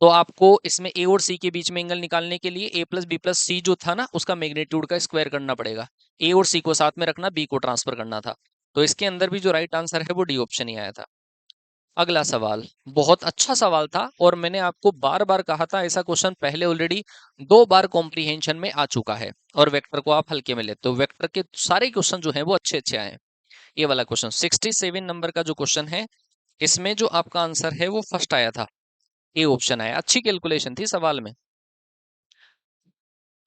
Speaker 1: तो आपको इसमें ए और सी के बीच में एंगल निकालने के लिए ए प्लस बी प्लस सी जो था ना, उसका मैग्नीट्यूड का स्क्वायर करना पड़ेगा, ए और सी को साथ में रखना, बी को ट्रांसफर करना था, तो इसके अंदर भी जो राइट आंसर है वो डी ऑप्शन ही आया था। अगला सवाल बहुत अच्छा सवाल था, और मैंने आपको बार बार कहा था ऐसा क्वेश्चन पहले ऑलरेडी 2 बार कॉम्प्रीहेंशन में आ चुका है, और वेक्टर को आप हल्के में लेते हो, वेक्टर के सारे क्वेश्चन जो है वो अच्छे अच्छे आए हैं। ये वाला क्वेश्चन 67 नंबर का जो क्वेश्चन है, इसमें जो आपका आंसर है वो फर्स्ट आया था, ए ऑप्शन आया, अच्छी कैलकुलेशन थी सवाल में।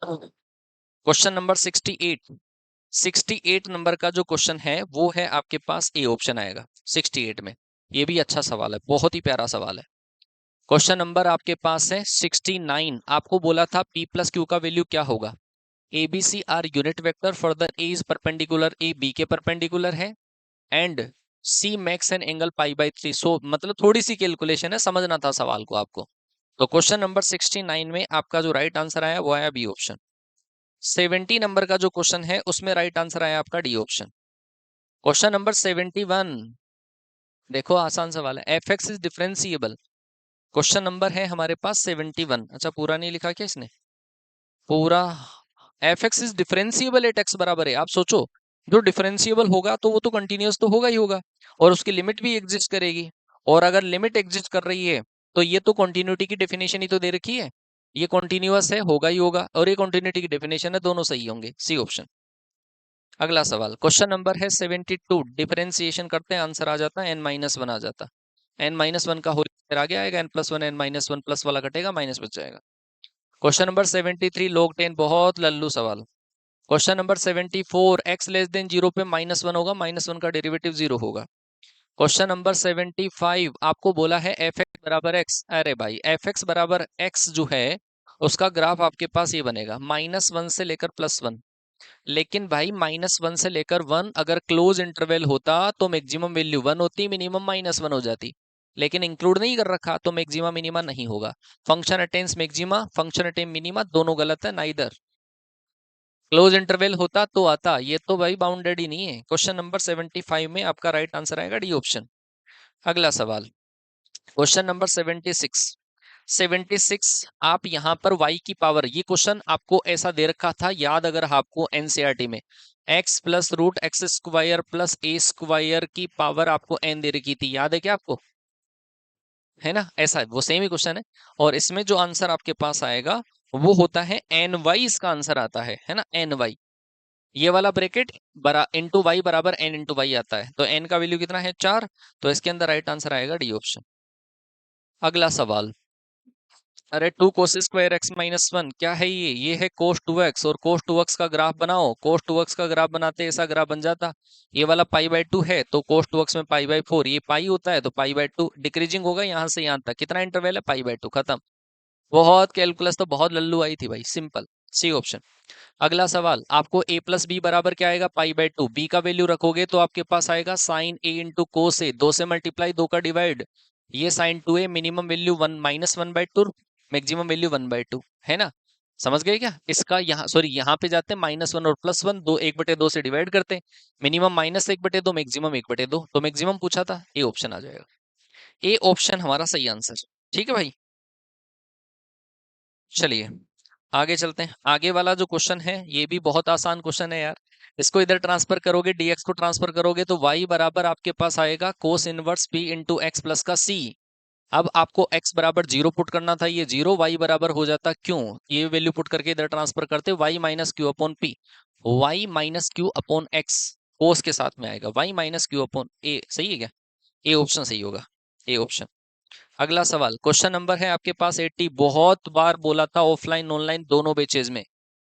Speaker 1: Question number 68। 68 नंबर का जो क्वेश्चन है वो है आपके पास ए ऑप्शन आएगा 68 में, ये भी अच्छा सवाल है, बहुत ही प्यारा सवाल है। क्वेश्चन नंबर आपके पास है 69, आपको बोला था p प्लस क्यू का वैल्यू क्या होगा, a b c are unit vector, further a is perpendicular, a b के परपेंडिकुलर है, and c makes an angle π/3, so मतलब थोड़ी सी कैलकुलेशन है, समझना था सवाल को आपको। तो क्वेश्चन नंबर 69 में आपका जो राइट आंसर आया वो आया बी ऑप्शन। 70 नंबर का जो क्वेश्चन है उसमें राइट आंसर आया आपका डी ऑप्शन। क्वेश्चन नंबर 71, देखो आसान सवाल है, F x is differentiable, question number है हमारे पास 71, अच्छा पूरा नहीं लिखा क्या इसने, पूरा, F x is differentiable eight x बराबर है, आप सोचो, जो डिफरेंशिएबल होगा तो वो तो कंटिन्यूअस तो होगा ही होगा, और उसकी लिमिट भी एग्जिस्ट करेगी, और अगर लिमिट एग्जिस्ट कर रही है तो ये तो कंटिन्यूटी की डेफिनेशन ही तो दे रखी है, ये कंटिन्यूअस है, होगा ही होगा, और ये कंटिन्यूटी की डेफिनेशन है, दोनों सही होंगे, सी ऑप्शन। अगला सवाल क्वेश्चन नंबर है 72, डिफरेंशिएशन करते हैं आंसर आ जाता है n-1 आ जाता, n-1 का होल स्क्वायर आगे आएगा, n+1 n-1 प्लस वाला कटेगा, माइनस बच जाएगा। क्वेश्चन नंबर 73, log 10, बहुत लल्लू सवाल। Question number 74, x less than 0 पे -1 होगा, -1 का डेरिवेटिव 0 होगा। क्वेश्चन नंबर 75, आपको बोला है एफ एक्स बराबर एक्स, अरे भाई एफ एक्स बराबर एक्स जो है उसका ग्राफ आपके पास ये बनेगा -1 से लेकर +1, लेकिन भाई -1 से लेकर 1 अगर क्लोज इंटरवल होता तो मैक्सिमम वैल्यू 1 होती, मिनिमम -1 हो जाती, लेकिन इंक्लूड नहीं कर रखा तो मैक्सिमा मिनिमा नहीं होगा। Function attains maxima, function attain minima, दोनों गलत है, नाइदर। क्लोज इंटरवल होता तो आता, ये तो भाई बाउंडेड ही नहीं है। क्वेश्चन नंबर 75 में आपका राइट आंसर आएगा डी ऑप्शन। अगला सवाल, क्वेश्चन नंबर 76। 76 आप यहाँ पर y की पावर, ये क्वेश्चन आपको ऐसा दे रखा था याद अगर आपको एनसीईआरटी में, x plus root x square plus a square की पावर आपको n दे रखी थी, याद है क्या आपको? है ना, ऐसा वो सेम ही क्वेश्चन है। और इसमें जो आंसर आपके पास आएगा वो होता है एन वाई, इसका आंसर आता है ना, एन वाई। ये वाला ब्रैकेट बरा इंटू वाई बराबर एन इंटू वाई आता है, तो एन का वैल्यू कितना है 4, तो इसके अंदर राइट आंसर आएगा डी ऑप्शन। अगला सवाल, अरे two cos square x minus one क्या है ये है कोस टू एक्स, और कोस टू एक्स का ग्राफ बनाओ, कोस टू एक्स का ग्राफ बनाते ऐसा ग्राफ बन जाता। ये वाला पाई बाय टू है तो कोस टू एक्स में पाई बाय फोर, ये पाई होता है तो पाई बाय टू डिक्रीजिंग होगा यहाँ से यहाँ तक, कितना इंटरवल है, पाई बाय टू, खत्म। बहुत कैलकुलस तो बहुत लल्लू आई थी भाई, सिंपल, सी ऑप्शन। अगला सवाल, आपको a प्लस बी बराबर क्या आएगा, पाई बाय टू, बी का वैल्यू रखोगे तो आपके पास आएगा साइन ए इंटू कोस ए, दो से मल्टीप्लाई दो का डिवाइड, ये sign to A, minimum value one minus one by two, maximum value one by two, है ना। समझ गए क्या, इसका यहाँ सॉरी यहाँ पे जाते हैं माइनस वन और प्लस वन, दो एक बटे दो से डिवाइड करते हैं, मिनिमम माइनस एक बटे दो, मैक्सिमम एक बटे दो, तो मैक्सिमम पूछा था, ए ऑप्शन आ जाएगा। ए ऑप्शन हमारा सही आंसर। ठीक है भाई, चलिए आगे चलते हैं। आगे वाला जो क्वेश्चन है ये भी बहुत आसान क्वेश्चन है यार। इसको इधर ट्रांसफर करोगे, dx को ट्रांसफर करोगे तो y बराबर आपके पास आएगा cos inverse p into x plus का c। अब आपको x बराबर जीरो पुट करना था, ये जीरो, y बराबर हो जाता क्यों, ये वैल्यू पुट करके इधर ट्रांसफर करते, y minus q upon p, y minus q upon x, cos के साथ में आएगा y minus q upon a, सही है क्या, ए ऑप्शन सही होगा, ए ऑप्शन। अगला सवाल, क्वेश्चन नंबर है आपके पास 80। बहुत बार बोला था ऑफलाइन ऑनलाइन दोनों बेचेज में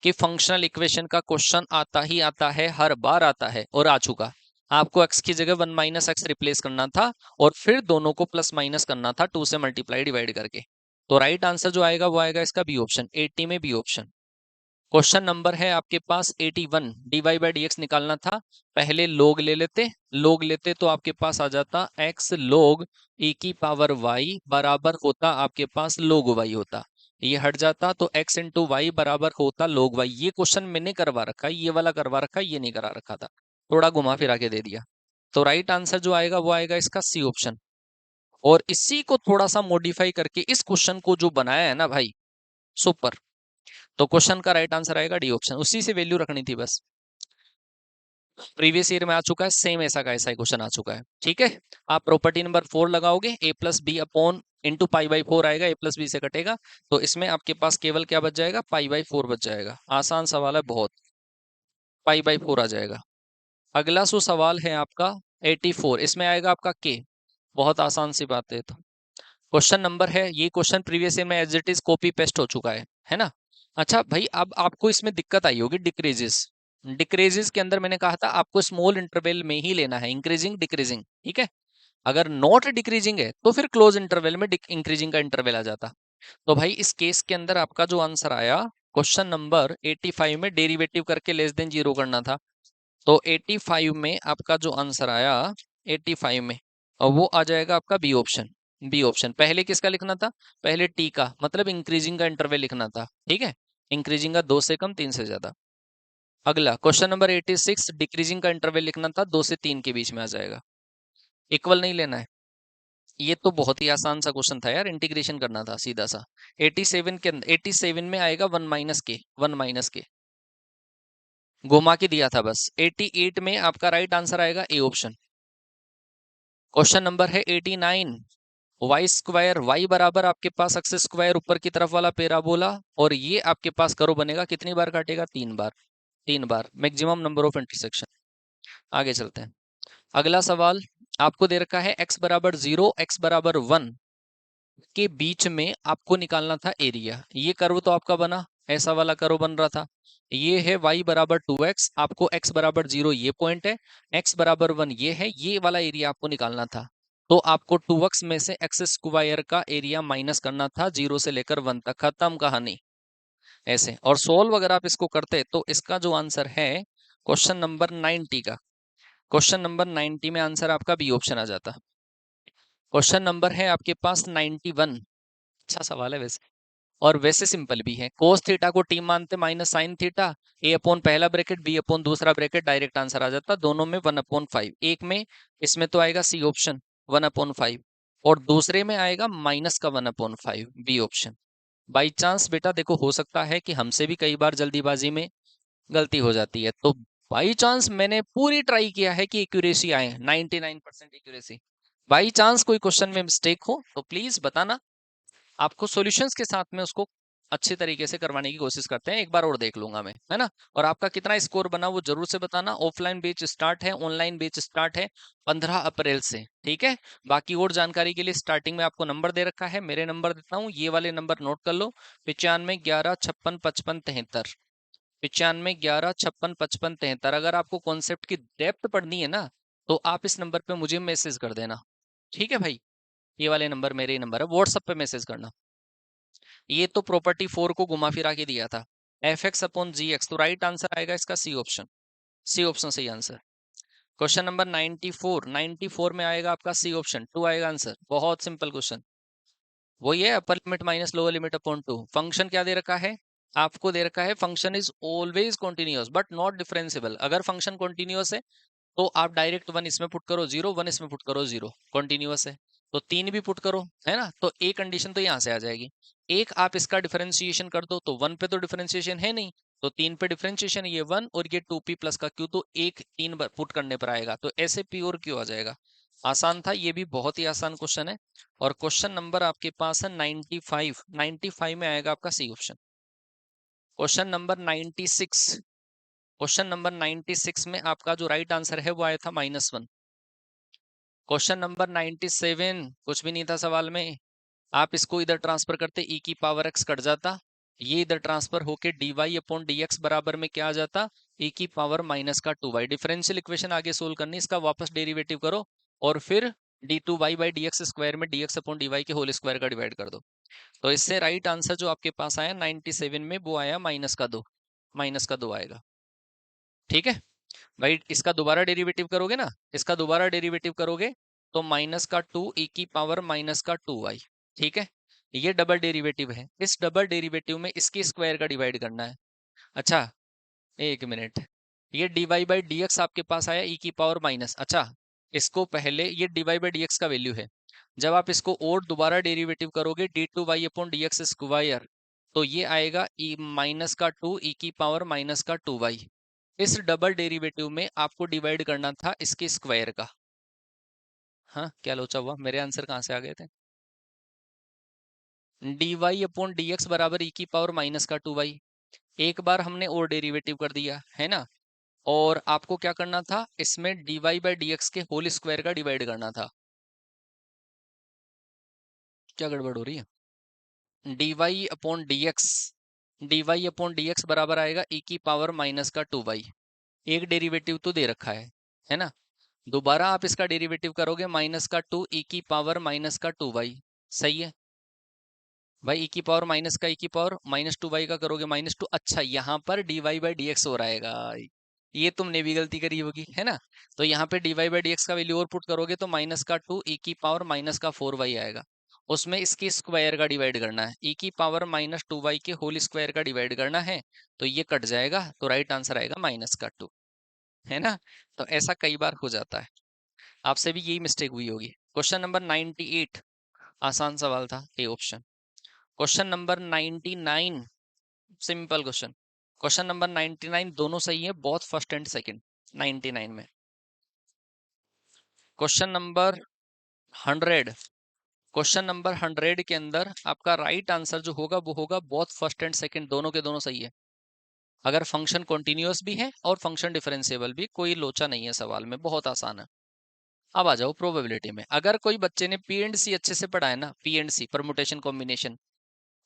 Speaker 1: कि फंक्शनल इक्वेशन का क्वेश्चन आता ही आता है, हर बार आता है और आ चुका। आपको x की जगह वन माइनस एक्स रिप्लेस करना था और फिर दोनों को प्लस माइनस करना था, टू से मल्टीप्लाई डिवाइड करके। तो राइट आंसर जो आएगा वो आएगा इसका बी ऑप्शन, 80 में बी ऑप्शन। क्वेश्चन नंबर है आपके पास 81। dy बाई डी एक्स निकालना था, पहले लोग ले लेते, लोग लेते तो आपके पास आ जाता x लोग e की पावर y बराबर होता आपके पास लोग y होता, ये हट जाता तो x इंटू वाई बराबर होता लोग y। ये क्वेश्चन मैंने करवा रखा है, ये वाला करवा रखा है, ये नहीं करा रखा था, थोड़ा घुमा फिरा के दे दिया। तो राइट आंसर जो आएगा वो आएगा इसका सी ऑप्शन। और इसी को थोड़ा सा मॉडिफाई करके इस क्वेश्चन को जो बनाया है ना भाई, सुपर। तो क्वेश्चन का राइट आंसर आएगा डी ऑप्शन, उसी से वैल्यू रखनी थी बस। प्रीवियस ईयर में आ चुका है सेम, ऐसा का ऐसा ही क्वेश्चन आ चुका है। ठीक है, आप प्रॉपर्टी नंबर 4 लगाओगे, a plus b upon into pi by four आएगा, ए प्लस बी से कटेगा, तो इसमें आपके पास केवल क्या बच जाएगा, पाई बाई फोर बच जाएगा। आसान सवाल है बहुत, पाई बाई फोर आ जाएगा। अगला सो सवाल है आपका 84, इसमें आएगा आपका के, बहुत आसान सी बात है। तो क्वेश्चन नंबर है, ये क्वेश्चन प्रीवियस ईयर में as it is copy paste हो चुका है ना। अच्छा भाई, अब आपको इसमें दिक्कत आई होगी, डिक्रीजेस, डिक्रीजेस के अंदर मैंने कहा था आपको स्मॉल इंटरवल में ही लेना है, इंक्रीजिंग डिक्रीजिंग, ठीक है। अगर नॉट डिक्रीजिंग है तो फिर क्लोज इंटरवल में इंक्रीजिंग का इंटरवल आ जाता। तो भाई इस केस के अंदर आपका जो आंसर आया क्वेश्चन नंबर 85 में, डेरिवेटिव करके लेस देन जीरो करना था। तो 85 में आपका जो आंसर आया 85 में, और वो आ जाएगा आपका बी ऑप्शन। बी ऑप्शन पहले किसका लिखना था, पहले टी का, मतलब इंक्रीजिंग का इंटरवल लिखना था, ठीक है, इंक्रीजिंग का दो से कम तीन से ज्यादा। अगला क्वेश्चन नंबर 86, डिक्रीजिंग का इंटरवल लिखना था, दो से तीन के बीच में आ जाएगा, इक्वल नहीं लेना है। ये तो बहुत ही आसान सा क्वेश्चन था यार, इंटीग्रेशन करना था सीधा सा। 87 के अंदर 87 में आएगा वन माइनस के, वन माइनस के, घुमा के दिया था बस। 88 में आपका राइट आंसर आएगा ए ऑप्शन। क्वेश्चन नंबर है 89, वाई स्क्वायर, वाई बराबर आपके पास एक्स स्क्वायर ऊपर की तरफ वाला पैराबोला, और ये आपके पास करो बनेगा, कितनी बार काटेगा, तीन बार, तीन बार, मैक्सिमम नंबर ऑफ इंटरसेक्शन। आगे चलते हैं। अगला सवाल आपको दे रखा है x बराबर जीरो, एक्स बराबर वन के बीच में आपको निकालना था एरिया। ये कर्व तो आपका बना, ऐसा वाला कर्व बन रहा था। ये है y बराबर टू एक्स, आपको x बराबर जीरो ये पॉइंट है, x बराबर वन ये है, ये वाला एरिया आपको निकालना था। तो आपको टू एक्स में से एक्स स्क्वायर का एरिया माइनस करना था, जीरो से लेकर वन तक, खत्म कहानी। ऐसे और सोल्व अगर आप इसको करते तो इसका जो आंसर है क्वेश्चन नंबर 90 का, क्वेश्चन नंबर 90 में आंसर आपका बी ऑप्शन आ जाता। क्वेश्चन नंबर है आपके पास 91, अच्छा सवाल है वैसे। और वैसे सिंपल भी है, कोस थीटा को टी मानते माइनस साइन थीटा, ए अपॉन पहला ब्रैकेट बी अपॉन दूसरा ब्रैकेट, डायरेक्ट आंसर आ जाता। दोनों में 1/5, एक में इसमें तो आएगा सी ऑप्शन 1/5 और दूसरे में आएगा माइनस का 1/5 बी ऑप्शन। बाई चांस बेटा देखो हो सकता है कि हमसे भी कई बार जल्दीबाजी में गलती हो जाती है, तो बाई चांस मैंने पूरी ट्राई किया है कि एक्यूरेसी आए 99% एक्यूरेसी। बाई चांस कोई क्वेश्चन में मिस्टेक हो तो प्लीज बताना, आपको सॉल्यूशंस के साथ में उसको अच्छे तरीके से करवाने की कोशिश करते हैं। एक बार और देख लूंगा मैं, है ना। और आपका कितना स्कोर बना वो जरूर से बताना। ऑफलाइन बैच स्टार्ट है, ऑनलाइन बैच स्टार्ट है 15 अप्रैल से, ठीक है। बाकी और जानकारी के लिए स्टार्टिंग में आपको नंबर दे रखा है, मेरे नंबर देता हूँ, ये वाले नंबर नोट कर लो। 95 11 56 55 73, 95 11 56 55 73। अगर आपको कॉन्सेप्ट की डेप्थ पढ़नी है ना तो आप इस नंबर पे मुझे मैसेज कर देना, ठीक है भाई। ये वाले नंबर मेरे ही नंबर है, व्हाट्सएप पे मैसेज करना। ये तो प्रॉपर्टी 4 को घुमा फिरा के दिया था, एफ एक्स अपॉन जी एक्स, तो राइट आंसर आएगा इसका सी ऑप्शन। सी ऑप्शन सही आंसर। क्वेश्चन नंबर 94, 94 में आएगा आपका सी ऑप्शन 2 आएगा आंसर। बहुत सिंपल क्वेश्चन, वही है upper limit minus lower limit upon 2। Function क्या दे रखा है आपको, दे रखा है function is always continuous but not differentiable. अगर फंक्शन कॉन्टिन्यूअस है तो आप डायरेक्ट 1 इसमें पुट करो 0, 1 इसमें पुट करो 0, कॉन्टिन्यूअस है। तो 3 भी पुट करो, है ना। तो एक कंडीशन तो यहाँ से आ जाएगी। एक आप इसका डिफरेंशिएशन कर दो तो 1 पे तो डिफरेंशिएशन है नहीं, तो 3 पे डिफरेंशिएशन, ये 1 और ये 2p प्लस का q, तो एक 3 बार पुट करने पर आएगा, तो ऐसे p और q आ जाएगा। आसान था, ये भी बहुत ही आसान क्वेश्चन है। और क्वेश्चन नंबर आपके पास है 95, 95 में आएगा आपका C option. Question number 96, question number 96 में आपका जो राइट आंसर है वो आया था -1। क्वेश्चन नंबर 97, कुछ भी नहीं था सवाल में, आप इसको इधर ट्रांसफर करते ई की पावर x कट जाता, ये इधर ट्रांसफर होके dy अपॉन dx बराबर में क्या आ जाता, e की पावर माइनस का 2y। डिफरेंशियल इक्वेशन आगे सोल्व करनी, इसका वापस डेरिवेटिव करो और फिर d2y by D x square में dx अपॉन dy के होल स्क्वायर का डिवाइड कर दो। तो इससे राइट आंसर जो आपके पास आया 97 में वो आया -2, -2 आएगा, ठीक है भाई। इसका दोबारा डेरिवेटिव करोगे ना, इसका दोबारा डेरिवेटिव करोगे तो -2 e की पावर माइनस का 2y, ठीक है। ये डबल डेरिवेटिव है, इस डबल डेरिवेटिव में इसकी स्क्वायर का डिवाइड करना है। अच्छा एक मिनट, ये dy बाई डी एक्स आपके पास आया e की पावर माइनस, अच्छा इसको पहले, ये dy बाई डी एक्स का वैल्यू है, जब आप इसको और दोबारा डेरिवेटिव करोगे d2y upon D x square, तो ये आएगा e -2 e की पावर माइनस का 2y। इस डबल डेरिवेटिव में आपको डिवाइड करना था इसके स्क्वायर का। हाँ क्या लोचा हुआ, मेरे आंसर कहाँ से आ गए थे। dy अपॉन डी एक्स बराबर e की पावर माइनस का 2y, एक बार हमने और डेरिवेटिव कर दिया है ना। और आपको क्या करना था, इसमें dy बाई डी एक्स के होल स्क्वायर का डिवाइड करना था। क्या गड़बड़ हो रही है, dy upon D x, dy upon D x बराबर आएगा e की पावर माइनस का 2y। एक डेरिवेटिव तो दे रखा है ना। दोबारा आप इसका डेरिवेटिव करोगे -2 e की पावर माइनस का 2y, सही है भाई। e की पावर माइनस का e की पावर -2y का करोगे -2, अच्छा यहाँ पर dy बाई डी एक्स हो रहेगा, ये तुमने भी गलती करी होगी, है ना। तो यहाँ पे dy बाई डी एक्स का वैल्यू और पुट करोगे तो -2 e की पावर माइनस का 4y आएगा। उसमें इसकी स्क्वायर का डिवाइड करना है, e की पावर -2y के होल स्क्वायर का डिवाइड करना है, तो ये कट जाएगा, तो राइट आंसर आएगा -2, है ना। तो ऐसा कई बार हो जाता है, आपसे भी यही मिस्टेक हुई होगी। क्वेश्चन नंबर 98, आसान सवाल था, A option. Question number 99, simple question. Question number 99 दोनों सही है, बोथ फर्स्ट एंड सेकंड 99 में। क्वेश्चन नंबर 100, क्वेश्चन नंबर 100 के अंदर आपका राइट आंसर जो होगा वो होगा बोथ फर्स्ट एंड सेकंड, दोनों के दोनों सही है। अगर फंक्शन कॉन्टिन्यूअस भी है और फंक्शन डिफरेंशिएबल भी, कोई लोचा नहीं है सवाल में, बहुत आसान है। अब आ जाओ प्रोबेबिलिटी में। अगर कोई बच्चे ने पी एंड सी अच्छे से पढ़ा है ना, P and C permutation combination,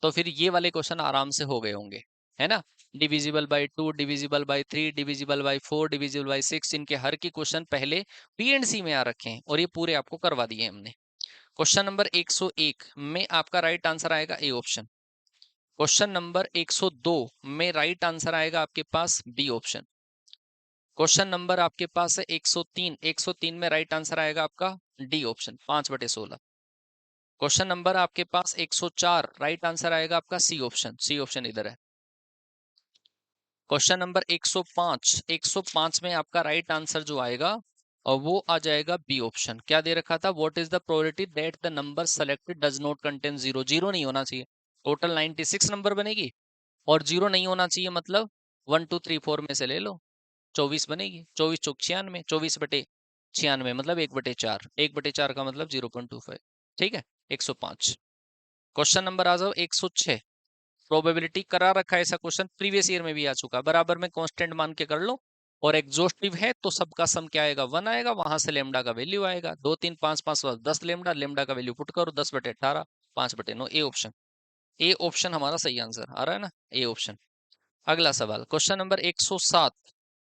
Speaker 1: तो फिर ये वाले क्वेश्चन आराम से हो गए होंगे, है ना। Divisible by 2, divisible by 3, divisible by 4, divisible by 6, इनके हर की क्वेश्चन पहले पी एंड सी में आ रखे हैं और ये पूरे आपको करवा दिए हमने। क्वेश्चन नंबर 101 में आपका राइट आंसर आएगा ए ऑप्शन। क्वेश्चन नंबर 102 में राइट आंसर आएगा आपके पास बी ऑप्शन। क्वेश्चन नंबर आपके पास है 103, 103 में राइट आंसर आएगा आपका डी ऑप्शन 5/16। क्वेश्चन नंबर आपके पास 104, राइट आंसर आएगा आपका सी ऑप्शन, सी ऑप्शन इधर है। क्वेश्चन नंबर 105, 105 में आपका राइट आंसर जो आएगा और वो आ जाएगा बी ऑप्शन। क्या दे रखा था, what is the probability that the number selected does not contain zero. Zero नहीं होना चाहिए, टोटल 96 नंबर बनेगी और जीरो नहीं होना चाहिए, मतलब 1 2 3 4 में से ले लो, 24 बनेगी। 24 चौक 96, 24/96 मतलब 1/4, 1/4 का मतलब 0.25। ठीक है, 105। क्वेश्चन नंबर आ जाओ 106। प्रोबेबिलिटी करा रखा है, ऐसा क्वेश्चन प्रीवियस ईयर में भी आ चुका, बराबर में कांस्टेंट मान के कर लो। और एग्जॉस्टिव है तो सबका सम क्या आएगा, 1 आएगा, वहां से लेमडा का वैल्यू आएगा 2 3 5 5 10 लेमडा, लेमडा का वैल्यू पुट करो 10/18, 5/9, ए ऑप्शन। ए ऑप्शन हमारा सही आंसर आ रहा है ना, ए ऑप्शन। अगला सवाल, क्वेश्चन नंबर 107।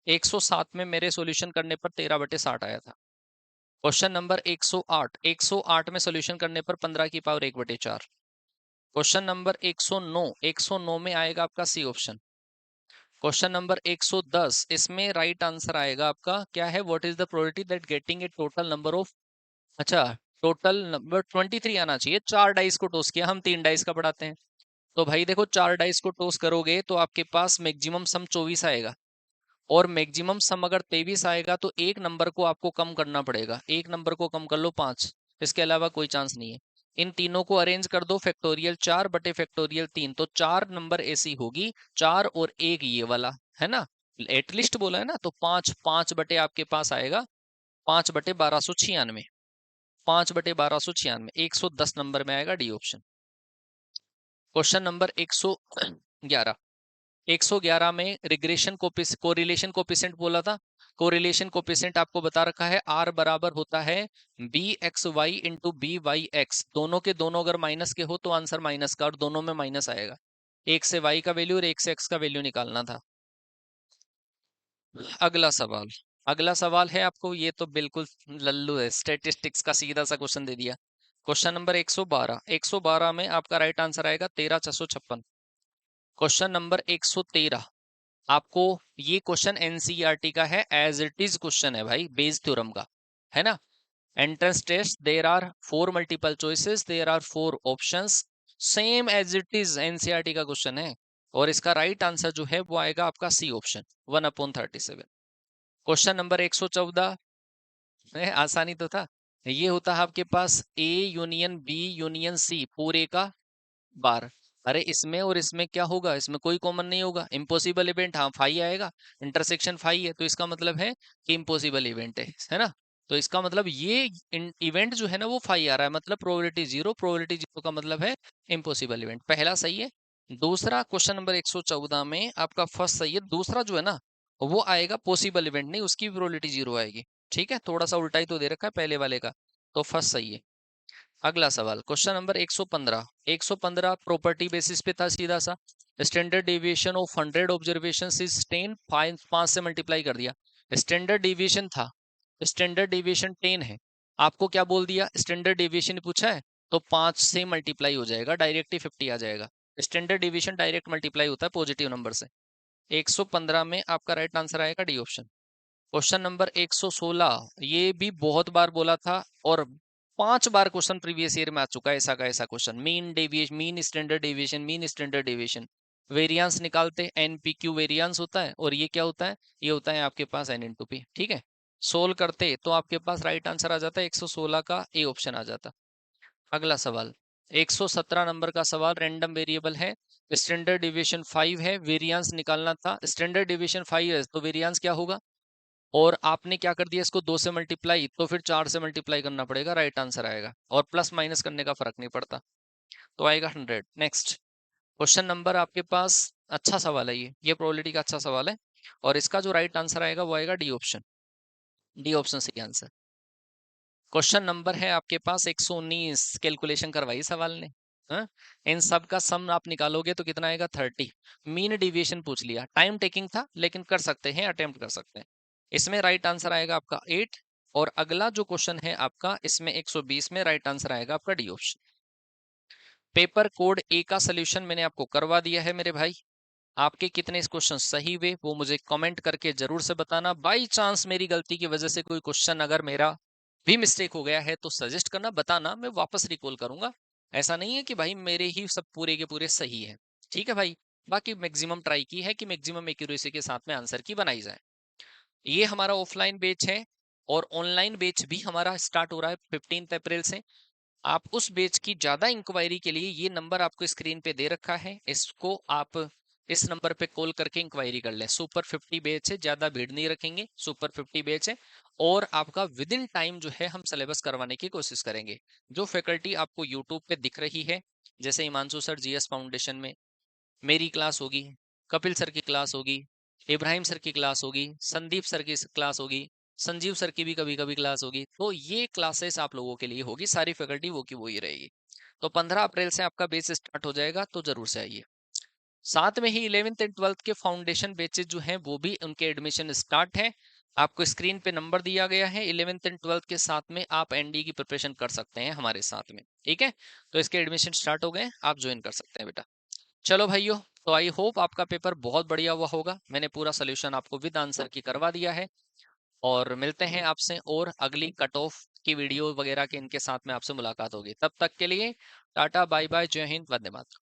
Speaker 1: 107 में मेरे सॉल्यूशन करने पर 13/60 आया था। क्वेश्चन नंबर 108, 108 में सॉल्यूशन करने पर 15 की पावर 1/4। क्वेश्चन नंबर 109, 109 में आएगा आपका सी ऑप्शन। क्वेश्चन नंबर 110, इसमें राइट आंसर आएगा आपका क्या है, what is the probability that getting a total number of, अच्छा टोटल नंबर 23 आना चाहिए। 4 डाइस को टॉस किया, हम 3 डाइस का पढ़ाते हैं। तो भाई देखो 4 डाइस को टॉस करोगे तो आपके पास मैक्सिमम सम 24 आएगा, और मैक्सिमम सम अगर 23 आएगा तो एक नंबर को आपको कम करना पड़ेगा, एक नंबर को कम कर लो 5, इसके अलावा कोई चांस नहीं है। इन तीनों को अरेंज कर दो, फैक्टोरियल 4/फैक्टोरियल 3, तो 4 नंबर ऐसी होगी, 4 और 1 ये वाला है ना, एटलीस्ट बोला है ना, तो 5, 5 बटे आपके पास आएगा 5/1296, 5/1296, 110 नंबर में आएगा डी ऑप्शन। क्वेश्चन नंबर 111, 111 में रिग्रेशन कोरिलेशन कोफिशिएंट बोला था। कोरिलेशन कोफिशिएंट आपको बता रखा है, आर बराबर होता है B X Y into B Y X, दोनों के दोनों अगर माइनस के हो तो आंसर माइनस का, और दोनों में माइनस आएगा। एक से वाई का वैल्यू और एक से एक्स का वैल्यू निकालना था। अगला सवाल, अगला सवाल है आपको, ये तो बिल्कुल लल्लू है, स्टेटिस्टिक्स का सीधा सा क्वेश्चन दे दिया। क्वेश्चन नंबर 112, 112 में आपका राइट आंसर आएगा 13,656। क्वेश्चन नंबर 113, आपको ये क्वेश्चन एनसीईआरटी का है, एज इट इज क्वेश्चन है भाई, बेस थ्योरम का है ना। Entrance test, there are 4 multiple choices, there are 4 options, same as it is NCERT का क्वेश्चन है। और इसका राइट आंसर जो है वो आएगा आपका सी ऑप्शन, 1/37। क्वेश्चन नंबर 114 है, आसानी तो था। ये होता है आपके पास a union b union c पूरे का बार। अरे इसमें और इसमें क्या होगा, इसमें कोई कॉमन नहीं होगा, इम्पॉसिबल इवेंट, हाँ फाई आएगा, इंटरसेक्शन फाई है, तो इसका मतलब है कि इम्पॉसिबल इवेंट है ना। तो इसका मतलब ये इवेंट जो है ना वो फाई आ रहा है, मतलब प्रोबेबिलिटी जीरो, प्रोबेबिलिटी जीरो का मतलब है इम्पॉसिबल इवेंट, पहला सही है। दूसरा क्वेश्चन नंबर 114 में आपका फर्स्ट सही है, दूसरा जो है ना वो आएगा पॉसिबल इवेंट नहीं, उसकी प्रोबेबिलिटी जीरो आएगी। ठीक है, थोड़ा सा उल्टा ही तो दे रखा है पहले वाले का, तो फर्स्ट सही है। अगला सवाल, क्वेश्चन नंबर 115, 115 प्रॉपर्टी बेसिस पे था सीधा सा। Standard deviation of 100 observation is 10, 5 से मल्टीप्लाई कर दिया। स्टैंडर्ड डेविएशन था, स्टैंडर्ड डेविएशन 10 है, आपको क्या बोल दिया, स्टैंडर्ड डेविएशन पूछा है तो 5 से मल्टीप्लाई हो जाएगा, डायरेक्ट ही 50 आ जाएगा। स्टैंडर्ड डेविएशन डायरेक्ट मल्टीप्लाई होता है पॉजिटिव नंबर से। 115 में आपका राइट आंसर आएगा डी ऑप्शन। क्वेश्चन नंबर 116, ये भी बहुत बार बोला था और 5 बार क्वेश्चन प्रीवियस ईयर में आ चुका है ऐसा का ऐसा question. Mean deviation, mean standard deviation, mean standard deviation, variance निकालते, एनपीक्यू वेरिएंस होता है, और ये क्या होता है, ये होता है आपके पास एन इंटू पी। ठीक है, सोल्व करते तो आपके पास राइट आंसर आ जाता है 116 का ए ऑप्शन आ जाता। अगला सवाल, 117 नंबर का सवाल, रैंडम वेरिएबल है, स्टैंडर्ड डिविएशन 5 है, वेरिएंस निकालना था। स्टैंडर्ड डिविएशन 5 है तो वेरिएंस क्या होगा, और आपने क्या कर दिया इसको 2 से मल्टीप्लाई, तो फिर 4 से मल्टीप्लाई करना पड़ेगा, राइट आंसर आएगा, और प्लस माइनस करने का फर्क नहीं पड़ता, तो आएगा 100। नेक्स्ट क्वेश्चन नंबर आपके पास, अच्छा सवाल है ये प्रोबेबिलिटी का अच्छा सवाल है, और इसका जो राइट आंसर आएगा वो आएगा डी ऑप्शन, डी ऑप्शन सही आंसर। क्वेश्चन नंबर है आपके पास 119, कैलकुलेशन करवाई सवाल ने, हाँ? इन सब का सम आप निकालोगे तो कितना आएगा 30। मीन डिविएशन पूछ लिया, टाइम टेकिंग था लेकिन कर सकते हैं, अटेम्प्ट कर सकते हैं। इसमें राइट आंसर आएगा आपका 8, और अगला जो क्वेश्चन है आपका इसमें 120 में राइट आंसर आएगा आपका डी ऑप्शन। पेपर कोड ए का सोल्यूशन मैंने आपको करवा दिया है मेरे भाई, आपके कितने क्वेश्चन सही हुए वो मुझे कमेंट करके जरूर से बताना। बाई चांस मेरी गलती की वजह से कोई क्वेश्चन अगर मेरा भी मिस्टेक हो गया है तो सजेस्ट करना, बताना, मैं वापस रिकॉल करूंगा। ऐसा नहीं है कि भाई मेरे ही सब पूरे के पूरे सही है। ठीक है भाई। बाकी मैक्सिमम ट्राई की है कि मैक्सिमम एक्यूरेसी के साथ में आंसर की बनाई जाए। ये हमारा ऑफलाइन बैच है। और ऑनलाइन बैच भी हमारा स्टार्ट हो रहा है 15 अप्रैल से। आप उस बैच की ज्यादा इंक्वायरी के लिए ये नंबर आपको स्क्रीन पे दे रखा है, इसको आप इस नंबर पे कॉल करके इंक्वायरी कर लें। सुपर 50 बैच है, ज्यादा भीड़ नहीं रखेंगे, सुपर 50 बैच है। और आपका विद इन टाइम जो है हम सिलेबस करवाने की कोशिश करेंगे। जो फैकल्टी आपको यूट्यूब पे दिख रही है, जैसे हिमांशु सर जीएस फाउंडेशन में, मेरी क्लास होगी, कपिल सर की क्लास होगी, इब्राहिम सर की क्लास होगी, संदीप सर की क्लास होगी, संजीव सर की भी कभी कभी क्लास होगी। तो ये क्लासेस आप लोगों के लिए होगी, सारी फैकल्टी वो की वो ही रहेगी। तो 15 अप्रैल से आपका बेस स्टार्ट हो जाएगा, तो जरूर से आइए। साथ में ही 11th एंड 12th के फाउंडेशन बेचेस जो हैं वो भी उनके एडमिशन स्टार्ट है। आपको स्क्रीन पे नंबर दिया गया है, 11th एंड 12th के साथ में आप एनडी की प्रिपरेशन कर सकते हैं हमारे साथ में। ठीक है। तो इसके एडमिशन स्टार्ट हो गए, आप ज्वाइन कर सकते हैं बेटा। चलो भाइयों, तो आई होप आपका पेपर बहुत बढ़िया हुआ होगा। मैंने पूरा सोल्यूशन आपको विद आंसर की करवा दिया है। और मिलते हैं आपसे और अगली कट ऑफ की वीडियो वगैरह के इनके साथ में आपसे मुलाकात होगी। तब तक के लिए टाटा बाय बाय, जय हिंद, वंदे मातरम।